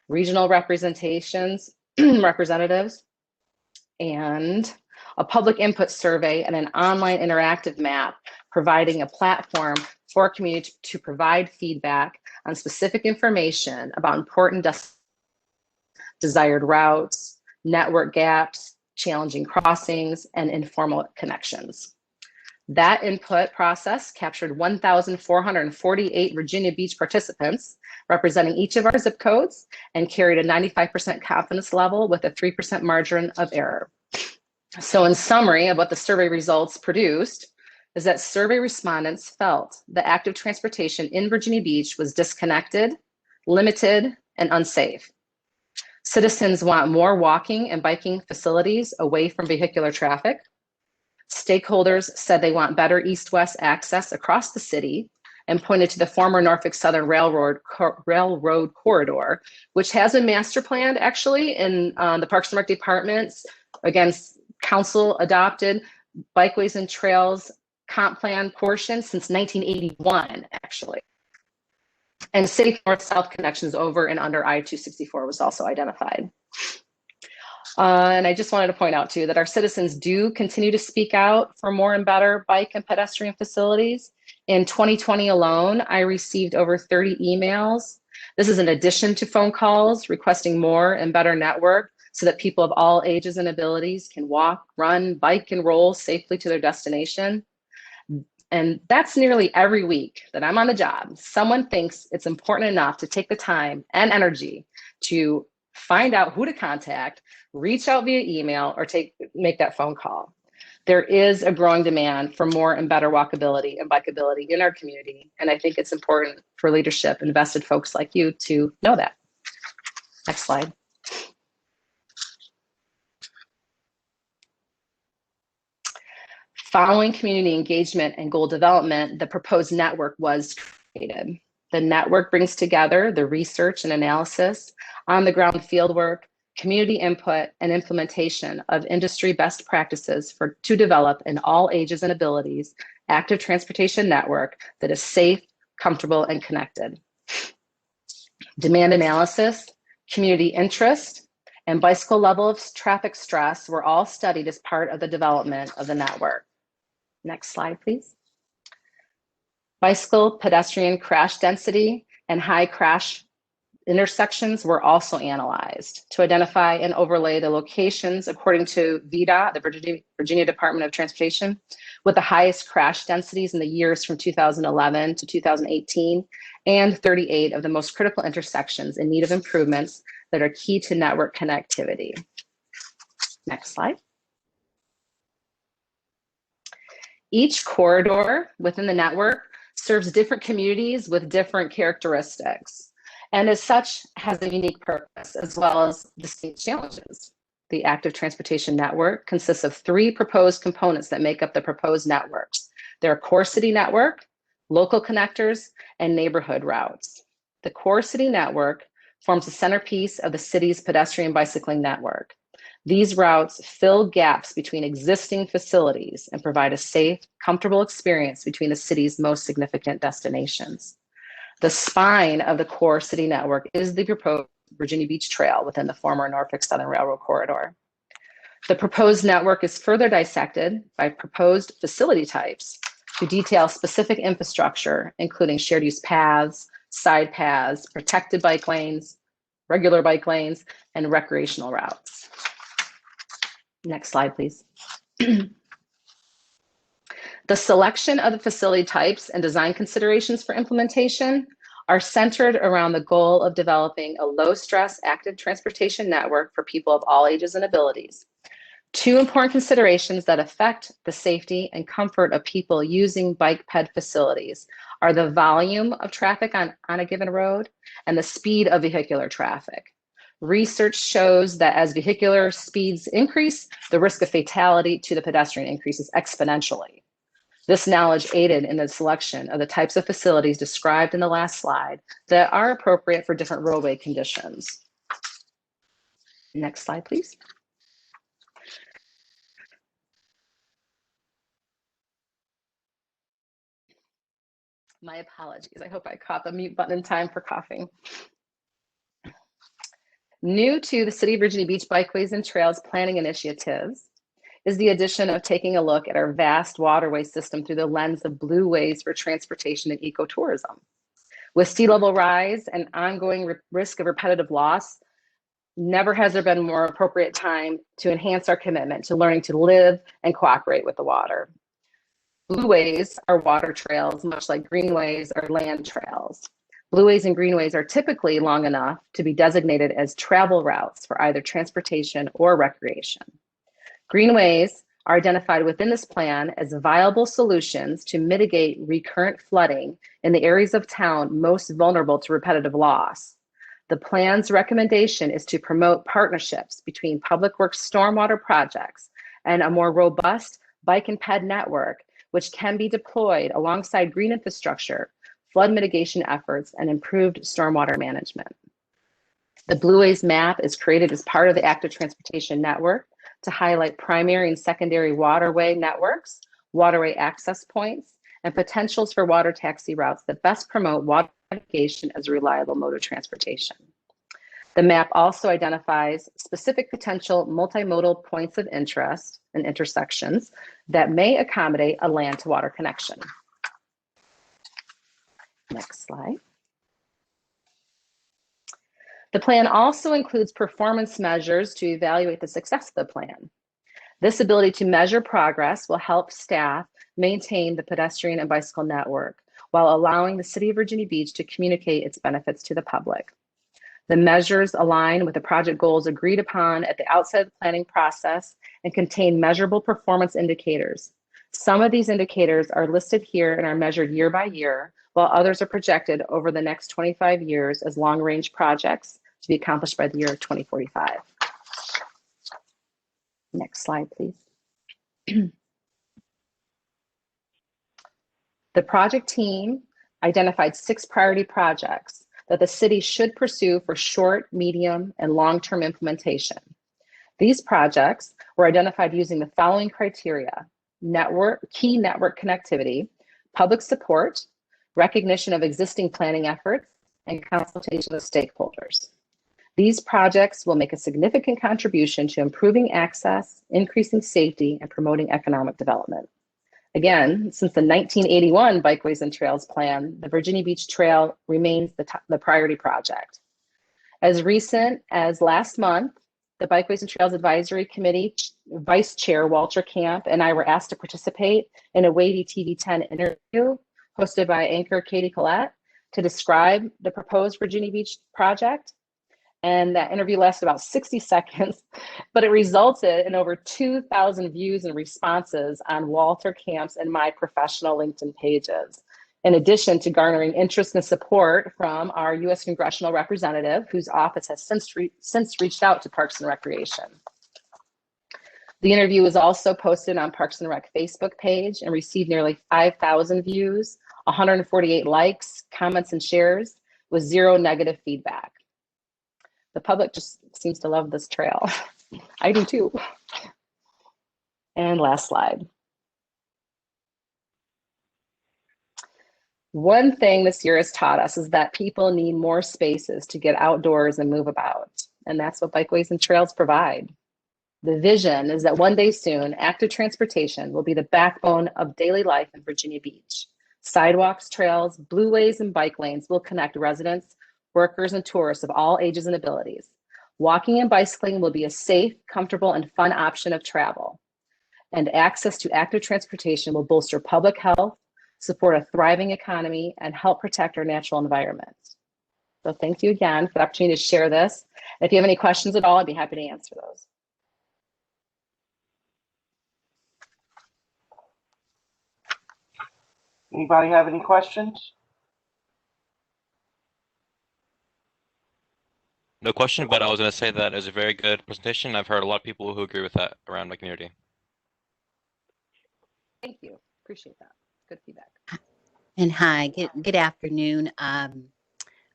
[SPEAKER 11] regional representatives, and a public input survey and an online interactive map, providing a platform for our community to provide feedback on specific information about important desired routes, network gaps, challenging crossings, and informal connections. That input process captured 1,448 Virginia Beach participants, representing each of our zip codes, and carried a 95% confidence level with a 3% margin of error. So in summary of what the survey results produced is that survey respondents felt the active transportation in Virginia Beach was disconnected, limited, and unsafe. Citizens want more walking and biking facilities away from vehicular traffic. Stakeholders said they want better east-west access across the city and pointed to the former Norfolk Southern Railroad corridor, which has been master planned actually in the Parks and Rec departments. Again, council adopted Bikeways and Trails comp plan portion since 1981 actually. And city north-south connections over and under I-264 was also identified. And I just wanted to point out too that our citizens do continue to speak out for more and better bike and pedestrian facilities. In 2020 alone, I received over 30 emails. This is in addition to phone calls requesting more and better network so that people of all ages and abilities can walk, run, bike, and roll safely to their destination. And that's nearly every week that I'm on the job. Someone thinks it's important enough to take the time and energy to find out who to contact, reach out via email, or make that phone call. There is a growing demand for more and better walkability and bikeability in our community. And I think it's important for leadership, invested folks like you to know that. Next slide. Following community engagement and goal development, the proposed network was created. The network brings together the research and analysis, on-the-ground fieldwork, community input, and implementation of industry best practices to develop in all ages and abilities active transportation network that is safe, comfortable, and connected. Demand analysis, community interest, and bicycle level of traffic stress were all studied as part of the development of the network. Next slide, please. Bicycle, pedestrian crash density, and high crash intersections were also analyzed to identify and overlay the locations according to VDOT, the Virginia Department of Transportation, with the highest crash densities in the years from 2011 to 2018, and 38 of the most critical intersections in need of improvements that are key to network connectivity. Next slide. Each corridor within the network serves different communities with different characteristics, and as such has a unique purpose as well as distinct challenges. The active transportation network consists of 3 proposed components that make up the proposed networks. They're core city network, local connectors, and neighborhood routes. The core city network forms the centerpiece of the city's pedestrian bicycling network. These routes fill gaps between existing facilities and provide a safe, comfortable experience between the city's most significant destinations. The spine of the core city network is the proposed Virginia Beach Trail within the former Norfolk Southern Railroad corridor. The proposed network is further dissected by proposed facility types to detail specific infrastructure, including shared use paths, side paths, protected bike lanes, regular bike lanes, and recreational routes. Next slide, please. The selection of the facility types and design considerations for implementation are centered around the goal of developing a low-stress active transportation network for people of all ages and abilities. 2 important considerations that affect the safety and comfort of people using bike ped facilities are the volume of traffic on a given road and the speed of vehicular traffic. Research shows that as vehicular speeds increase, the risk of fatality to the pedestrian increases exponentially. This knowledge aided in the selection of the types of facilities described in the last slide that are appropriate for different roadway conditions. Next slide, please. My apologies. I hope I caught the mute button in time for coughing. New to the City of Virginia Beach Bikeways and Trails planning initiatives is the addition of taking a look at our vast waterway system through the lens of blue ways for transportation and ecotourism. With sea level rise and ongoing risk of repetitive loss, never has there been a more appropriate time to enhance our commitment to learning to live and cooperate with the water. Blueways are water trails, much like greenways are land trails. Blueways and greenways are typically long enough to be designated as travel routes for either transportation or recreation. Greenways are identified within this plan as viable solutions to mitigate recurrent flooding in the areas of town most vulnerable to repetitive loss. The plan's recommendation is to promote partnerships between public works stormwater projects and a more robust bike and ped network, which can be deployed alongside green infrastructure, flood mitigation efforts, and improved stormwater management. The Blueways map is created as part of the Active Transportation Network to highlight primary and secondary waterway networks, waterway access points, and potentials for water taxi routes that best promote water navigation as a reliable mode of transportation. The map also identifies specific potential multimodal points of interest and intersections that may accommodate a land to water connection. Next slide. The plan also includes performance measures to evaluate the success of the plan. This ability to measure progress will help staff maintain the pedestrian and bicycle network while allowing the City of Virginia Beach to communicate its benefits to the public. The measures align with the project goals agreed upon at the outset of the planning process and contain measurable performance indicators. Some of these indicators are listed here and are measured year by year, while others are projected over the next 25 years as long-range projects to be accomplished by the year 2045. Next slide, please. The project team identified 6 priority projects that the city should pursue for short, medium, and long-term implementation. These projects were identified using the following criteria: key network connectivity, public support, recognition of existing planning efforts, and consultation with stakeholders. These projects will make a significant contribution to improving access, increasing safety, and promoting economic development. Again, since the 1981 Bikeways and Trails Plan, the Virginia Beach Trail remains the priority project. As recent as last month, the Bikeways and Trails Advisory Committee Vice Chair Walter Camp and I were asked to participate in a Wavy TV10 interview hosted by anchor Katie Collette to describe the proposed Virginia Beach project. And that interview lasted about 60 seconds, but it resulted in over 2,000 views and responses on Walter Camp's and my professional LinkedIn pages, in addition to garnering interest and support from our U.S. congressional representative, whose office has since reached out to Parks and Recreation. The interview was also posted on Parks and Rec Facebook page and received nearly 5,000 views, 148 likes, comments, and shares, with 0 negative feedback. The public just seems to love this trail. I do too. And last slide. One thing this year has taught us is that people need more spaces to get outdoors and move about. And that's what Bikeways and Trails provide. The vision is that one day soon, active transportation will be the backbone of daily life in Virginia Beach. Sidewalks, trails, blueways, and bike lanes will connect residents, workers, and tourists of all ages and abilities. Walking and bicycling will be a safe, comfortable, and fun option of travel. And access to active transportation will bolster public health, support a thriving economy, and help protect our natural environment. So thank you again for the opportunity to share this. And if you have any questions at all, I'd be happy to answer those.
[SPEAKER 3] Anybody have any questions?
[SPEAKER 12] No question, but I was going to say that it was a very good presentation. I've heard a lot of people who agree with that around my community.
[SPEAKER 11] Thank you. Appreciate that. Good feedback.
[SPEAKER 5] And hi, good afternoon. I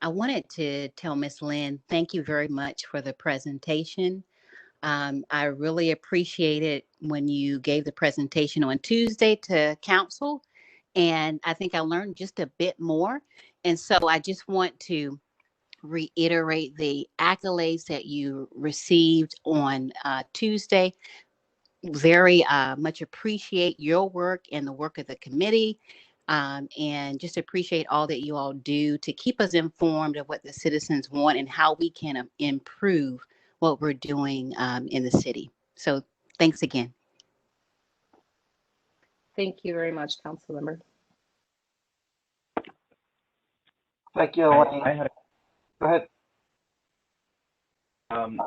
[SPEAKER 5] wanted to tell Ms. Lynn, thank you very much for the presentation. I really appreciated when you gave the presentation on Tuesday to council, and I think I learned just a bit more. And so I just want to reiterate the accolades that you received on Tuesday. very much appreciate your work and the work of the committee, and just appreciate all that you all do to keep us informed of what the citizens want and how we can improve what we're doing in the city. So thanks again.
[SPEAKER 11] Thank you very much, Councilmember.
[SPEAKER 3] Thank you, Elaine. Go ahead.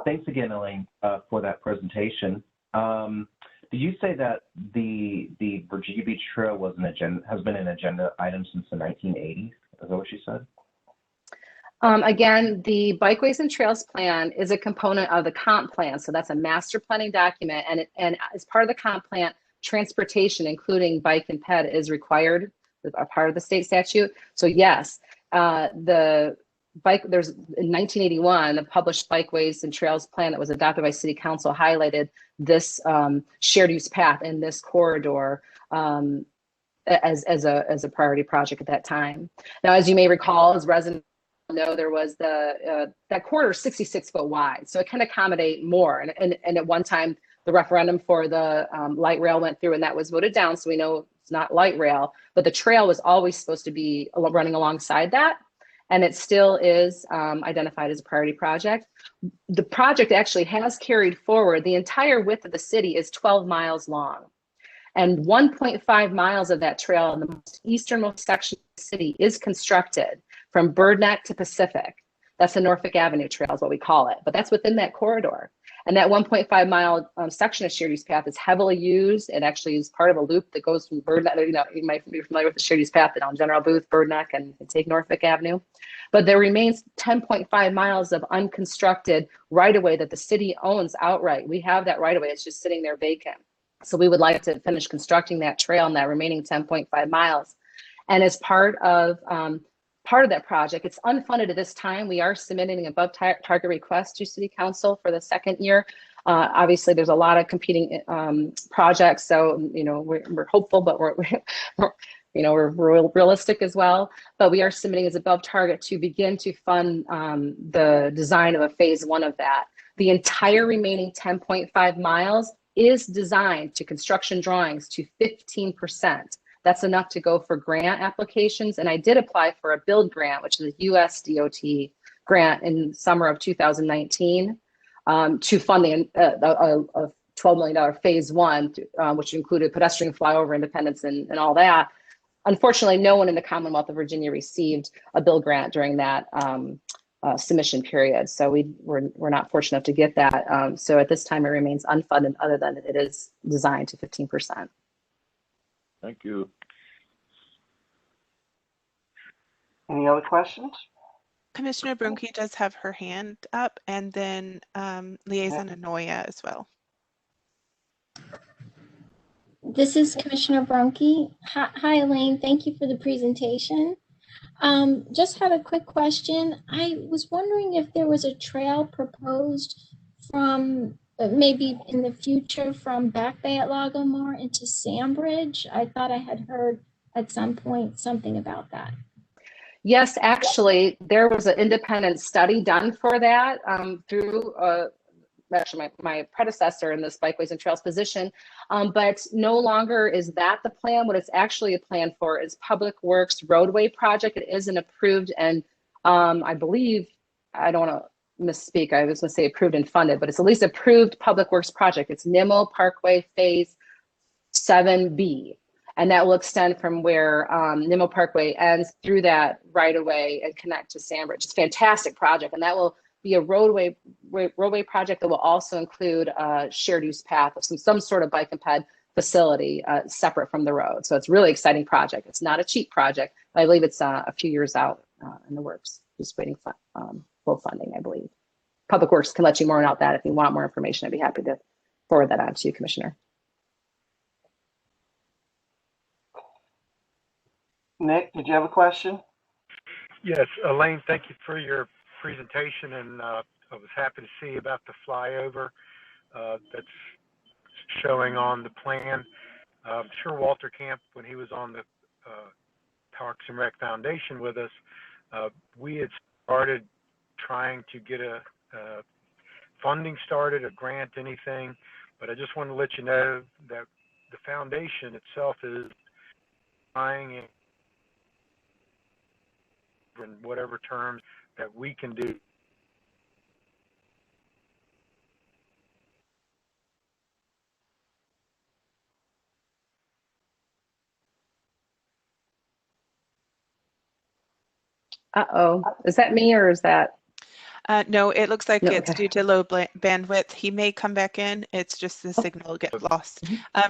[SPEAKER 13] Thanks again, Elaine, for that presentation. Did you say that the Virginia Beach Trail has been an agenda item since the 1980s? Is that what she said?
[SPEAKER 11] Again, the Bikeways and Trails Plan is a component of the comp plan. So that's a master planning document. And as part of the comp plan, transportation, including bike and ped, is required, a part of the state statute. So yes, there's in 1981, the published Bikeways and Trails Plan that was adopted by City Council highlighted this shared use path in this corridor as a priority project at that time. Now, as you may recall, as residents know, there was that corridor is 66 foot wide, so it can accommodate more. And at one time, the referendum for the light rail went through, and that was voted down. So we know it's not light rail, but the trail was always supposed to be running alongside that. And it still is identified as a priority project. The project actually has carried forward. The entire width of the city is 12 miles long. And 1.5 miles of that trail in the most easternmost section of the city is constructed from Bird Neck to Pacific. That's the Norfolk Avenue Trail is what we call it, but that's within that corridor. And that 1.5 mile section of shared use path is heavily used. It actually is part of a loop that goes from Bird Neck. You might be familiar with the shared use path on General Booth, Bird Neck, and take Norfolk Avenue. But there remains 10.5 miles of unconstructed right-of-way that the city owns outright. We have that right-of-way. It's just sitting there vacant. So we would like to finish constructing that trail in that remaining 10.5 miles. And as part of that project, it's unfunded at this time. We are submitting an above target request to City Council for the second year. Obviously, there's a lot of competing projects, so we're hopeful, but we're realistic as well. But we are submitting as above target to begin to fund the design of a phase one of that. The entire remaining 10.5 miles is designed to construction drawings to 15%. That's enough to go for grant applications. And I did apply for a build grant, which is a US DOT grant in summer of 2019 to fund a $12 million phase one, which included pedestrian flyover independence and all that. Unfortunately, no one in the Commonwealth of Virginia received a build grant during that submission period. So we're not fortunate enough to get that. So at this time, it remains unfunded, other than it is designed to 15%.
[SPEAKER 2] Thank you.
[SPEAKER 3] Any other questions?
[SPEAKER 1] Commissioner Brunke does have her hand up, and then Liaison Anoya as well.
[SPEAKER 14] This is Commissioner Brunke. Hi, Elaine. Thank you for the presentation. Just had a quick question. I was wondering if there was a trail proposed from maybe in the future from Back Bay at Lagomar into Sandbridge. I thought I had heard at some point something about that.
[SPEAKER 11] Yes, actually, there was an independent study done for that through actually my predecessor in this Bikeways and Trails position, but no longer is that the plan. What it's actually a plan for is Public Works roadway project. It is an approved and I believe, I don't want to misspeak, I was going to say approved and funded, but it's at least approved Public Works project. It's Nimble Parkway Phase 7B. And that will extend from where Nimble Parkway ends through that right away and connect to Sandbridge. It's a fantastic project, and that will be a roadway project that will also include a shared use path of some sort of bike and ped facility separate from the road. So it's a really exciting project. It's not a cheap project, but I believe it's a few years out in the works, just waiting for full funding, I believe. Public Works can let you more about that. If you want more information, I'd be happy to forward that on to you, Commissioner.
[SPEAKER 3] Nick, did you have a question?
[SPEAKER 15] Yes, Elaine, thank you for your presentation, and I was happy to see about the flyover that's showing on the plan. I'm sure Walter Camp, when he was on the Parks and Rec Foundation with us, we had started trying to get a funding started, a grant, anything. But I just want to let you know that the foundation itself is trying in whatever terms that we can do.
[SPEAKER 11] Uh-oh, is that me or is that?
[SPEAKER 1] No, it looks like
[SPEAKER 11] No,
[SPEAKER 1] it's
[SPEAKER 11] okay.
[SPEAKER 1] due to low bandwidth. He may come back in. It's just the signal gets lost.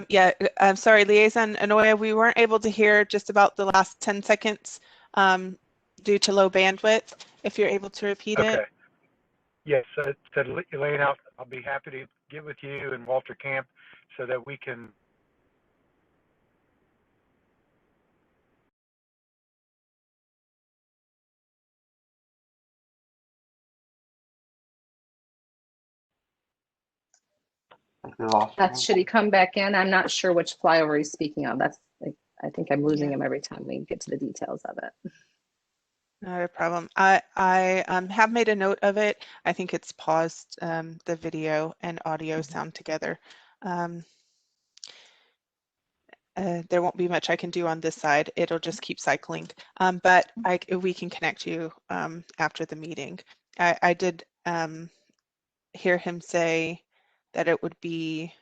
[SPEAKER 1] Yeah, I'm sorry, Liaison Anoya, we weren't able to hear just about the last 10 seconds due to low bandwidth. If you're able to repeat it.
[SPEAKER 15] Okay. Yes, said Elaine, I'll be happy to get with you and Walter Camp so that we can.
[SPEAKER 11] Should he come back in? I'm not sure which flyover he's speaking of. That's like, I think I'm losing him every time we get to the details of it.
[SPEAKER 1] Not a problem. I have made a note of it. I think it's paused the video and audio sound together. There won't be much I can do on this side. It'll just keep cycling. But we can connect you after the meeting. I did hear him say that it would be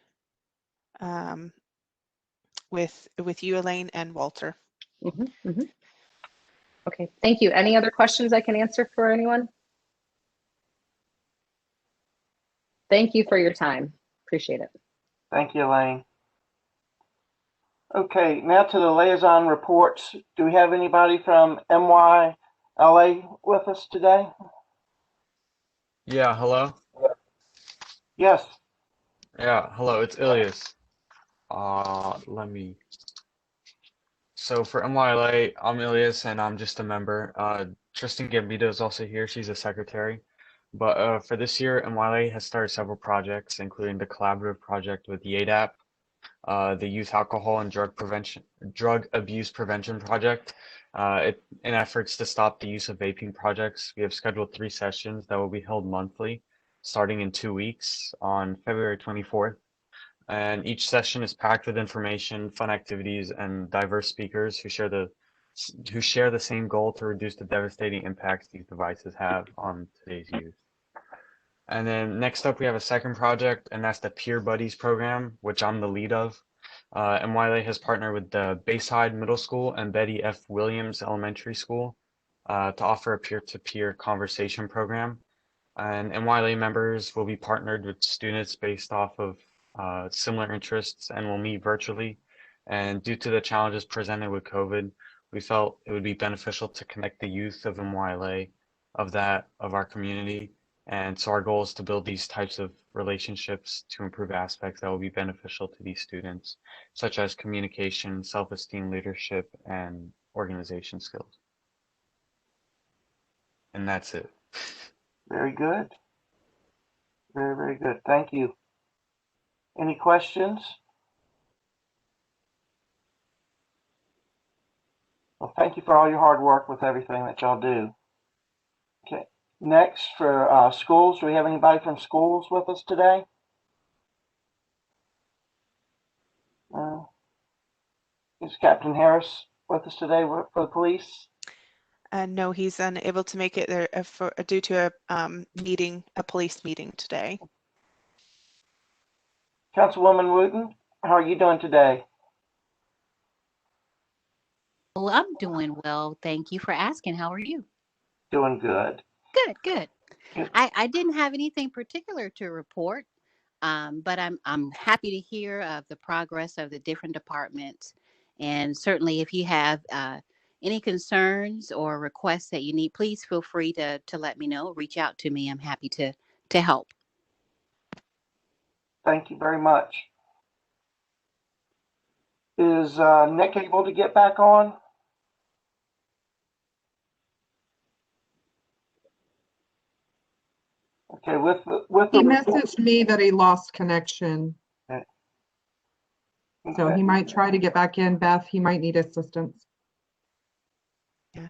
[SPEAKER 1] with you, Elaine, and Walter.
[SPEAKER 11] Okay, thank you. Any other questions I can answer for anyone? Thank you for your time. Appreciate it.
[SPEAKER 3] Thank you, Elaine. Okay, now to the liaison reports. Do we have anybody from MYLA with us today?
[SPEAKER 16] Yeah, hello?
[SPEAKER 3] Yes.
[SPEAKER 16] Yeah, hello, it's Ilias. So for MYLA, I'm Ilias and I'm just a member. Tristan Gambito is also here, she's a secretary. But for this year, MYLA has started several projects, including the collaborative project with YADAP, the Youth Alcohol and Drug Abuse Prevention Project. In efforts to stop the use of vaping projects, we have scheduled 3 sessions that will be held monthly, starting in 2 weeks on February 24th. And each session is packed with information, fun activities, and diverse speakers who share the same goal to reduce the devastating impacts these devices have on today's youth. And then next up, we have a second project, and that's the Peer Buddies program, which I'm the lead of. MYLA has partnered with the Bayside Middle School and Betty F. Williams Elementary School to offer a peer-to-peer conversation program. And MYLA members will be partnered with students based off of similar interests and will meet virtually. And due to the challenges presented with COVID, we felt it would be beneficial to connect the youth of MYLA of our community. And so our goal is to build these types of relationships to improve aspects that will be beneficial to these students, such as communication, self-esteem, leadership, and organization skills. And that's it.
[SPEAKER 3] Very good. Very, very good. Thank you. Any questions? Well, thank you for all your hard work with everything that y'all do. Okay. Next, for schools, do we have anybody from schools with us today? Is Captain Harris with us today for the police?
[SPEAKER 1] No, he's unable to make it there due to a police meeting today.
[SPEAKER 3] Councilwoman Wooten, how are you doing today?
[SPEAKER 5] Well, I'm doing well. Thank you for asking. How are you?
[SPEAKER 3] Doing good.
[SPEAKER 5] Good. I didn't have anything particular to report, but I'm happy to hear of the progress of the different departments. And certainly if you have any concerns or requests that you need, please feel free to let me know. Reach out to me. I'm happy to help.
[SPEAKER 3] Thank you very much. Is Nick able to get back on? Okay,
[SPEAKER 6] he messaged me that he lost connection.
[SPEAKER 3] Okay.
[SPEAKER 6] So he might try to get back in. Beth, he might need assistance.
[SPEAKER 1] Yeah,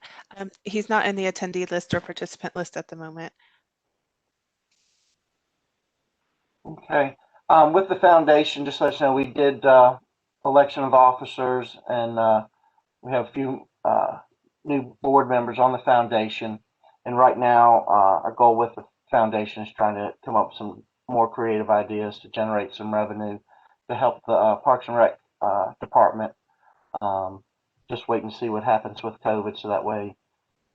[SPEAKER 1] he's not in the attendee list or participant list at the moment.
[SPEAKER 3] Okay. With the foundation, just to let you know, we did election of officers, and we have a few new board members on the foundation. And right now, our goal with the foundation is trying to come up with some more creative ideas to generate some revenue to help the Parks and Rec department. Just wait and see what happens with COVID, so that way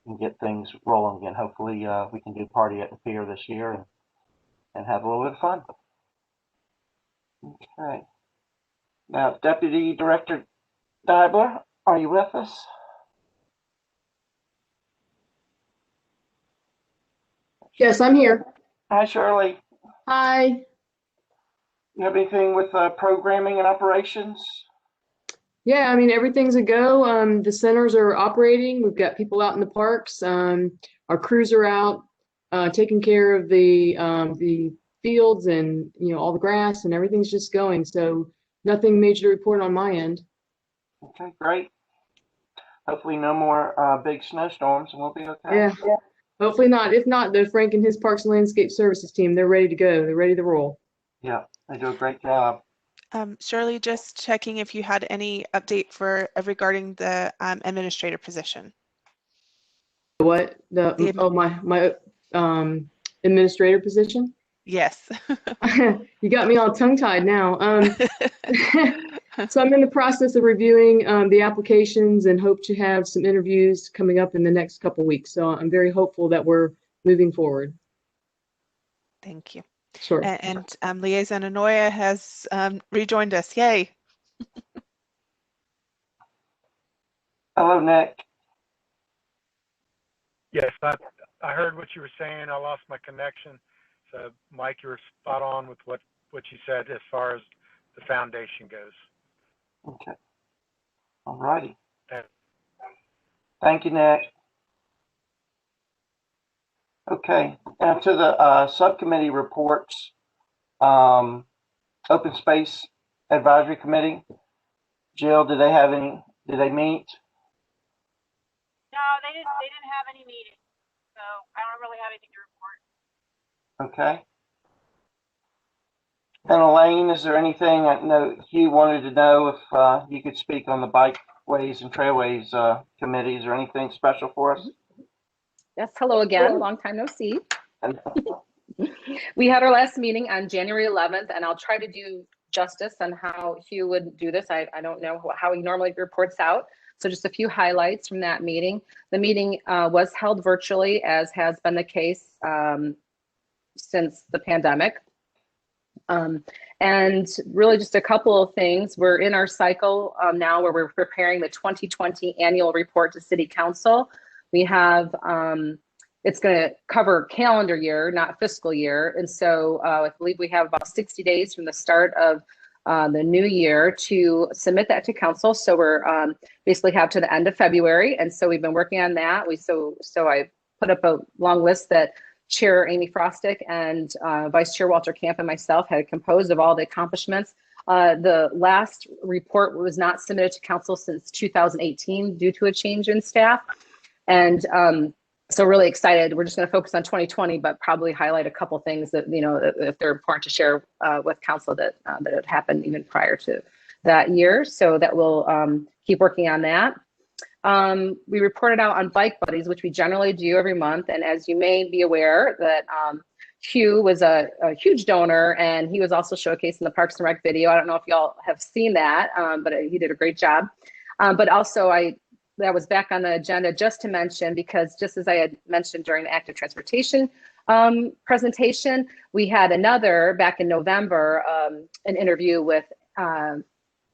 [SPEAKER 3] we can get things rolling again. Hopefully, we can do Party at the Pier this year and have a little bit of fun. Okay. Now, Deputy Director Dibler, are you with us?
[SPEAKER 17] Yes, I'm here.
[SPEAKER 3] Hi, Shirley.
[SPEAKER 17] Hi.
[SPEAKER 3] You have anything with programming and operations?
[SPEAKER 17] Yeah, I mean, everything's a go. The centers are operating. We've got people out in the parks. Our crews are out taking care of the fields and, you know, all the grass, and everything's just going. So nothing major to report on my end.
[SPEAKER 3] Okay, great. Hopefully no more big snowstorms and we'll be okay.
[SPEAKER 17] Yeah, hopefully not. If not, though, Frank and his Parks and Landscape Services team, they're ready to go. They're ready to roll.
[SPEAKER 3] Yeah, they do a great job.
[SPEAKER 1] Shirley, just checking if you had any update for regarding the administrator position.
[SPEAKER 17] What? My administrator position?
[SPEAKER 1] Yes.
[SPEAKER 17] You got me all tongue-tied now. So I'm in the process of reviewing the applications and hope to have some interviews coming up in the next couple weeks. So I'm very hopeful that we're moving forward.
[SPEAKER 1] Thank you.
[SPEAKER 17] Sure.
[SPEAKER 1] And Liaison Anoya has rejoined us. Yay.
[SPEAKER 3] Hello, Nick.
[SPEAKER 15] Yes, I heard what you were saying. I lost my connection. So, Mike, you were spot on with what you said as far as the foundation goes.
[SPEAKER 3] Okay. All righty. Thank you, Nick. Okay, now to the subcommittee reports. Open Space Advisory Committee. Jill, did they meet?
[SPEAKER 18] No, they didn't have any meetings, so I don't really have anything to report.
[SPEAKER 3] Okay. And Elaine, is there anything I know Hugh wanted to know if you could speak on the Bikeways and Trailways committees or anything special for us?
[SPEAKER 11] Yes, hello again. Long time no see. We had our last meeting on January 11th, and I'll try to do justice on how Hugh would do this. I don't know how he normally reports out. So just a few highlights from that meeting. The meeting was held virtually, as has been the case since the pandemic. And really just a couple of things. We're in our cycle now where we're preparing the 2020 annual report to City Council. We have, it's going to cover calendar year, not fiscal year. And so I believe we have about 60 days from the start of the new year to submit that to council. So we're basically have to the end of February. And so we've been working on that. So I put up a long list that Chair Amy Frostick and Vice Chair Walter Camp and myself had composed of all the accomplishments. The last report was not submitted to council since 2018 due to a change in staff. And so really excited. We're just going to focus on 2020, but probably highlight a couple things that, you know, if they're important to share with council that had happened even prior to that year. So that we'll keep working on that. We reported out on Bike Buddies, which we generally do every month. And as you may be aware that Hugh was a huge donor, and he was also showcased in the Parks and Rec video. I don't know if y'all have seen that, but he did a great job. But also that was back on the agenda just to mention, because just as I had mentioned during the active transportation presentation, we had another back in November, an interview with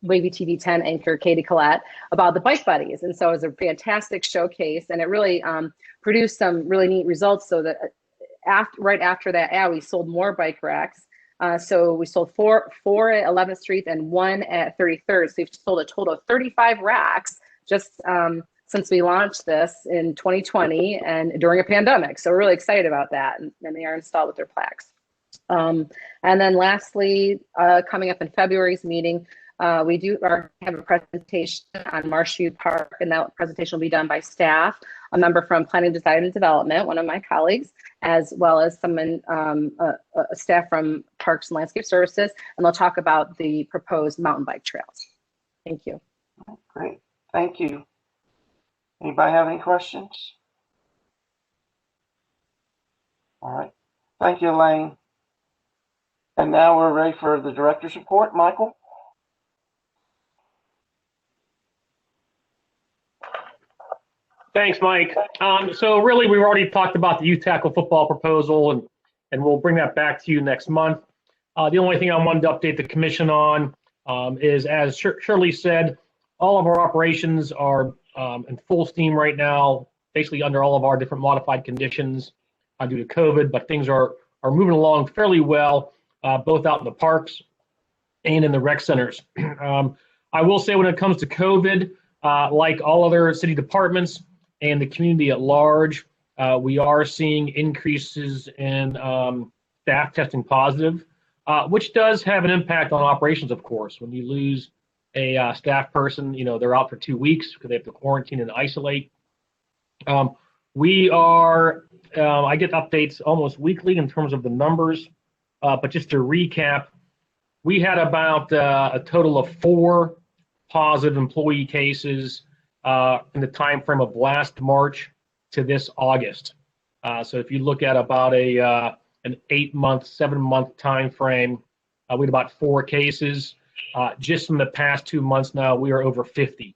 [SPEAKER 11] Wavy TV 10 anchor Katie Collette about the Bike Buddies. And so it was a fantastic showcase, and it really produced some really neat results. So that right after that ad, we sold more bike racks. So we sold four at 11th Street and one at 33rd. So we've sold a total of 35 racks just since we launched this in 2020 and during a pandemic. So we're really excited about that. And they are installed with their plaques. And then lastly, coming up in February's meeting, we have a presentation on Marshfield Park, and that presentation will be done by staff a member from Planning, Design, and Development, one of my colleagues, as well as someone, a staff from Parks and Landscape Services, and they'll talk about the proposed mountain bike trails. Thank you.
[SPEAKER 3] Great, thank you. Anybody have any questions? All right, thank you, Elaine. And now we're ready for the director's report. Michael?
[SPEAKER 9] Thanks, Mike. So really, we've already talked about the youth tackle football proposal, and we'll bring that back to you next month. The only thing I wanted to update the commission on is, as Shirley said, all of our operations are in full steam right now, basically under all of our different modified conditions due to COVID, but things are moving along fairly well, both out in the parks and in the rec centers. I will say, when it comes to COVID, like all other city departments and the community at large, we are seeing increases in staff testing positive, which does have an impact on operations, of course. When you lose a staff person, they're out for 2 weeks because they have to quarantine and isolate. We are, I get updates almost weekly in terms of the numbers, but just to recap, we had about a total of 4 positive employee cases in the time frame of last March to this August. So if you look at about an 8-month, 7-month time frame, we had about 4 cases. Just in the past 2 months now, we are over 50.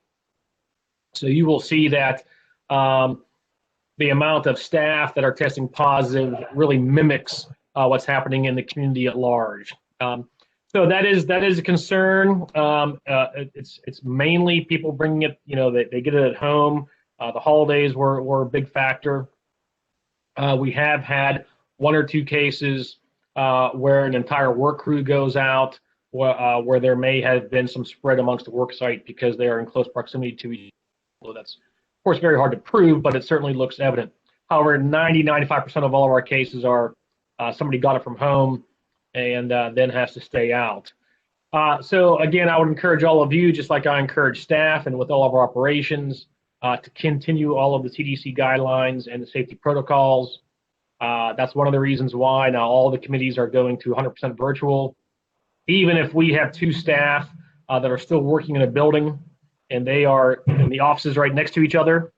[SPEAKER 9] So you will see that the amount of staff that are testing positive really mimics what's happening in the community at large. So that is a concern. It's mainly people bringing it, they get it at home. The holidays were a big factor. We have had 1 or 2 cases where an entire work crew goes out, where there may have been some spread amongst the work site because they are in close proximity to each other. That's, of course, very hard to prove, but it certainly looks evident. However, 90–95% of all of our cases are somebody got it from home and then has to stay out. So again, I would encourage all of you, just like I encourage staff and with all of our operations, to continue all of the CDC guidelines and the safety protocols. That's one of the reasons why now all the committees are going to 100% virtual. Even if we have 2 staff that are still working in a building and they are in the offices right next to each other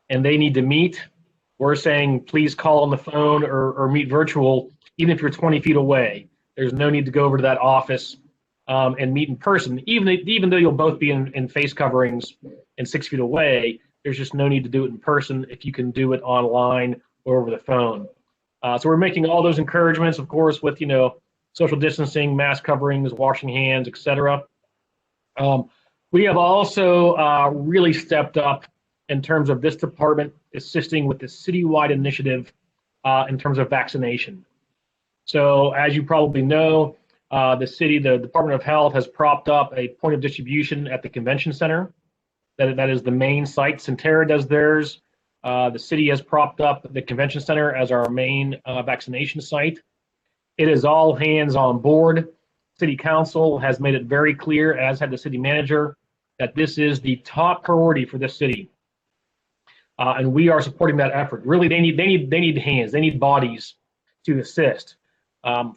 [SPEAKER 9] and they need to meet, we're saying please call on the phone or meet virtual, even if you're 20 feet away. There's no need to go over to that office and meet in person. Even though you'll both be in face coverings and 6 feet away, there's just no need to do it in person if you can do it online or over the phone. So we're making all those encouragements, of course, with social distancing, mask coverings, washing hands, etc. We have also really stepped up in terms of this department assisting with the citywide initiative in terms of vaccination. So as you probably know, the Department of Health has propped up a point of distribution at the convention center. That is the main site. Centera does theirs. The city has propped up the convention center as our main vaccination site. It is all hands on board. City Council has made it very clear, as had the city manager, that this is the top priority for this city. And we are supporting that effort. Really, they need hands, they need bodies to assist.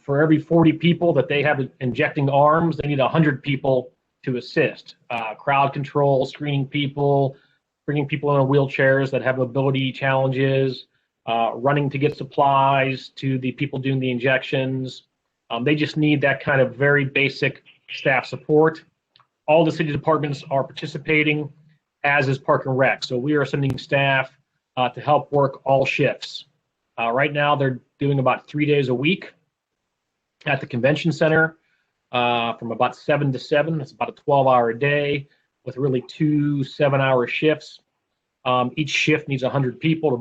[SPEAKER 9] For every 40 people that they have injecting arms, they need 100 people to assist. Crowd control, screening people, bringing people in wheelchairs that have mobility challenges, running to get supplies to the people doing the injections. They just need that kind of very basic staff support. All the city departments are participating, as is Park and Rec. So we are sending staff to help work all shifts. Right now, they're doing about 3 days a week at the convention center from about 7 to 7. That's about a 12-hour day with really 2 7-hour shifts. Each shift needs 100 people to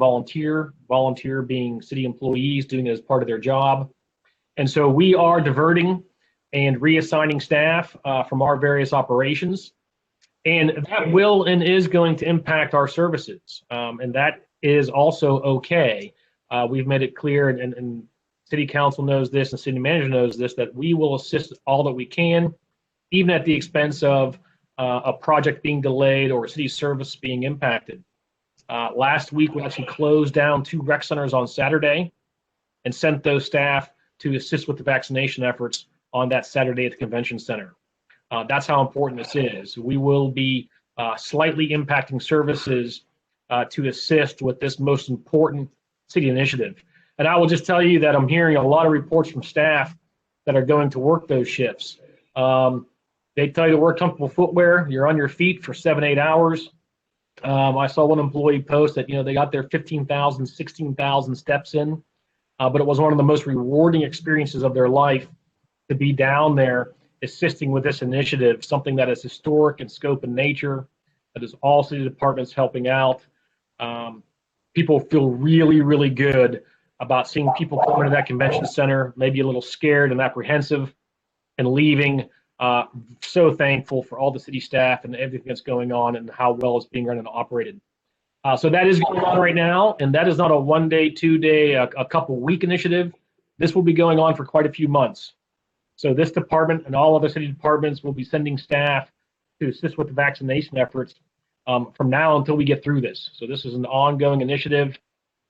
[SPEAKER 9] volunteer being city employees doing it as part of their job. And so we are diverting and reassigning staff from our various operations. And that will and is going to impact our services. And that is also okay. We've made it clear, and City Council knows this, and City Manager knows this, that we will assist all that we can, even at the expense of a project being delayed or a city service being impacted. Last week, we actually closed down 2 rec centers on Saturday and sent those staff to assist with the vaccination efforts on that Saturday at the convention center. That's how important this is. We will be slightly impacting services to assist with this most important city initiative. And I will just tell you that I'm hearing a lot of reports from staff that are going to work those shifts. They tell you to wear comfortable footwear. You're on your feet for 7-8 hours. I saw one employee post that, they got their 15,000, 16,000 steps in, but it was one of the most rewarding experiences of their life to be down there assisting with this initiative, something that is historic in scope and nature, that is all city departments helping out. People feel really, really good about seeing people come into that convention center, maybe a little scared and apprehensive, and leaving so thankful for all the city staff and everything that's going on and how well it's being run and operated. So that is going on right now, and that is not a 1-day, 2-day, a couple week initiative. This will be going on for quite a few months. So this department and all other city departments will be sending staff to assist with the vaccination efforts from now until we get through this. So this is an ongoing initiative.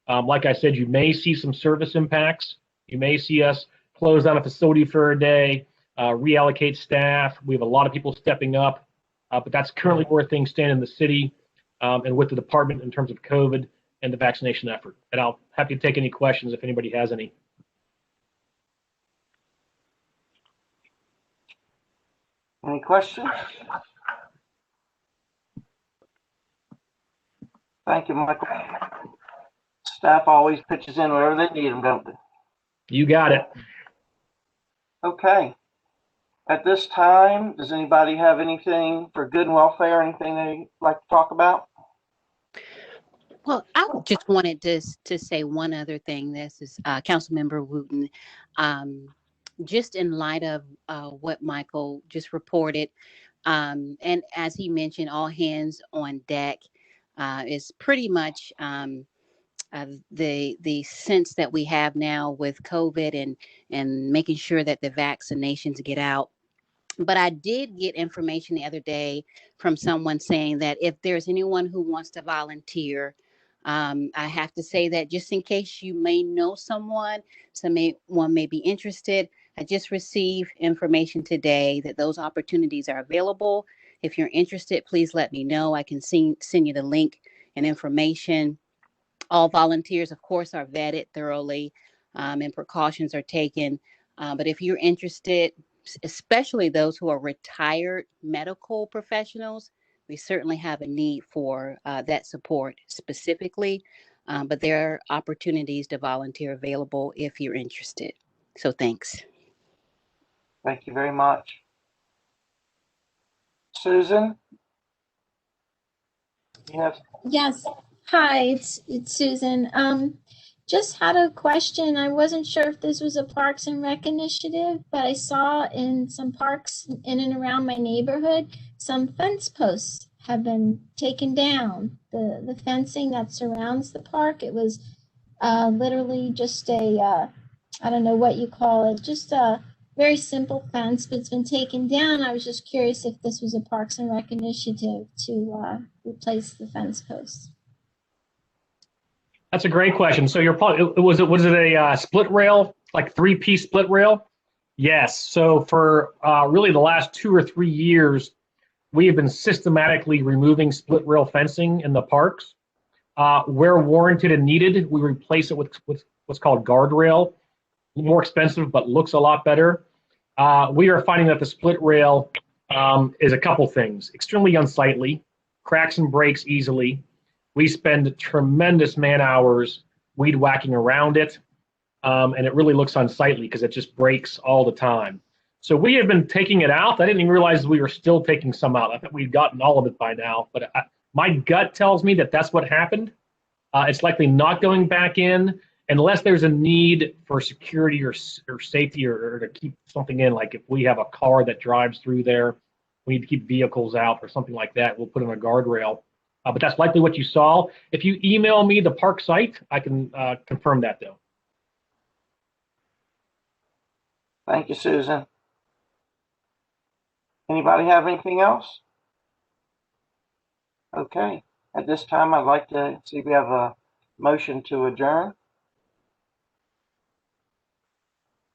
[SPEAKER 9] Like I said, you may see some service impacts. You may see us close down a facility for a day, reallocate staff. We have a lot of people stepping up, but that's currently where things stand in the city and with the department in terms of COVID and the vaccination effort. And I'll happy to take any questions if anybody has any.
[SPEAKER 3] Any questions? Thank you, Michael. Staff always pitches in wherever they need them, don't they?
[SPEAKER 9] You got it.
[SPEAKER 3] Okay. At this time, does anybody have anything for good and welfare, anything they'd like to talk about?
[SPEAKER 5] Well, I just wanted to say one other thing. This is Councilmember Wooten. Just in light of what Michael just reported, and as he mentioned, all hands on deck is pretty much the sense that we have now with COVID and making sure that the vaccinations get out. But I did get information the other day from someone saying that if there's anyone who wants to volunteer, I have to say that just in case you may know someone may be interested, I just received information today that those opportunities are available. If you're interested, please let me know. I can send you the link and information. All volunteers, of course, are vetted thoroughly and precautions are taken. But if you're interested, especially those who are retired medical professionals, we certainly have a need for that support specifically. But there are opportunities to volunteer available if you're interested. So thanks.
[SPEAKER 3] Thank you very much. Susan? Yes.
[SPEAKER 14] Yes. Hi, it's Susan. Just had a question. I wasn't sure if this was a Parks and Rec initiative, but I saw in some parks in and around my neighborhood, some fence posts have been taken down. The fencing that surrounds the park, it was literally just a, I don't know what you call it, just a very simple fence, but it's been taken down. I was just curious if this was a Parks and Rec initiative to replace the fence posts.
[SPEAKER 9] That's a great question. So you're probably, was it a split rail, like 3-piece split rail? Yes. So for really the last 2 or 3 years, we have been systematically removing split rail fencing in the parks. Where warranted and needed, we replace it with what's called guardrail. More expensive, but looks a lot better. We are finding that the split rail is a couple things. Extremely unsightly, cracks and breaks easily. We spend tremendous man hours weed whacking around it, and it really looks unsightly because it just breaks all the time. So we have been taking it out. I didn't even realize we were still taking some out. I thought we'd gotten all of it by now, but my gut tells me that that's what happened. It's likely not going back in unless there's a need for security or safety or to keep something in, like if we have a car that drives through there, we need to keep vehicles out or something like that, we'll put in a guardrail. But that's likely what you saw. If you email me the park site, I can confirm that though.
[SPEAKER 3] Thank you, Susan. Anybody have anything else? Okay. At this time, I'd like to see if we have a motion to adjourn.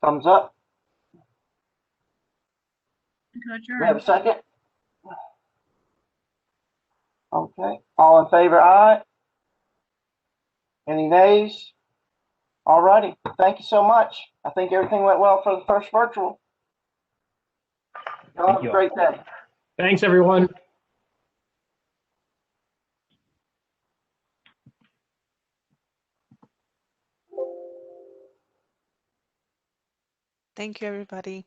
[SPEAKER 3] Thumbs up. Do we have a second? Okay. All in favor, aye. Any nays? All righty. Thank you so much. I think everything went well for the first virtual. Y'all have a great day.
[SPEAKER 9] Thanks, everyone.
[SPEAKER 1] Thank you, everybody.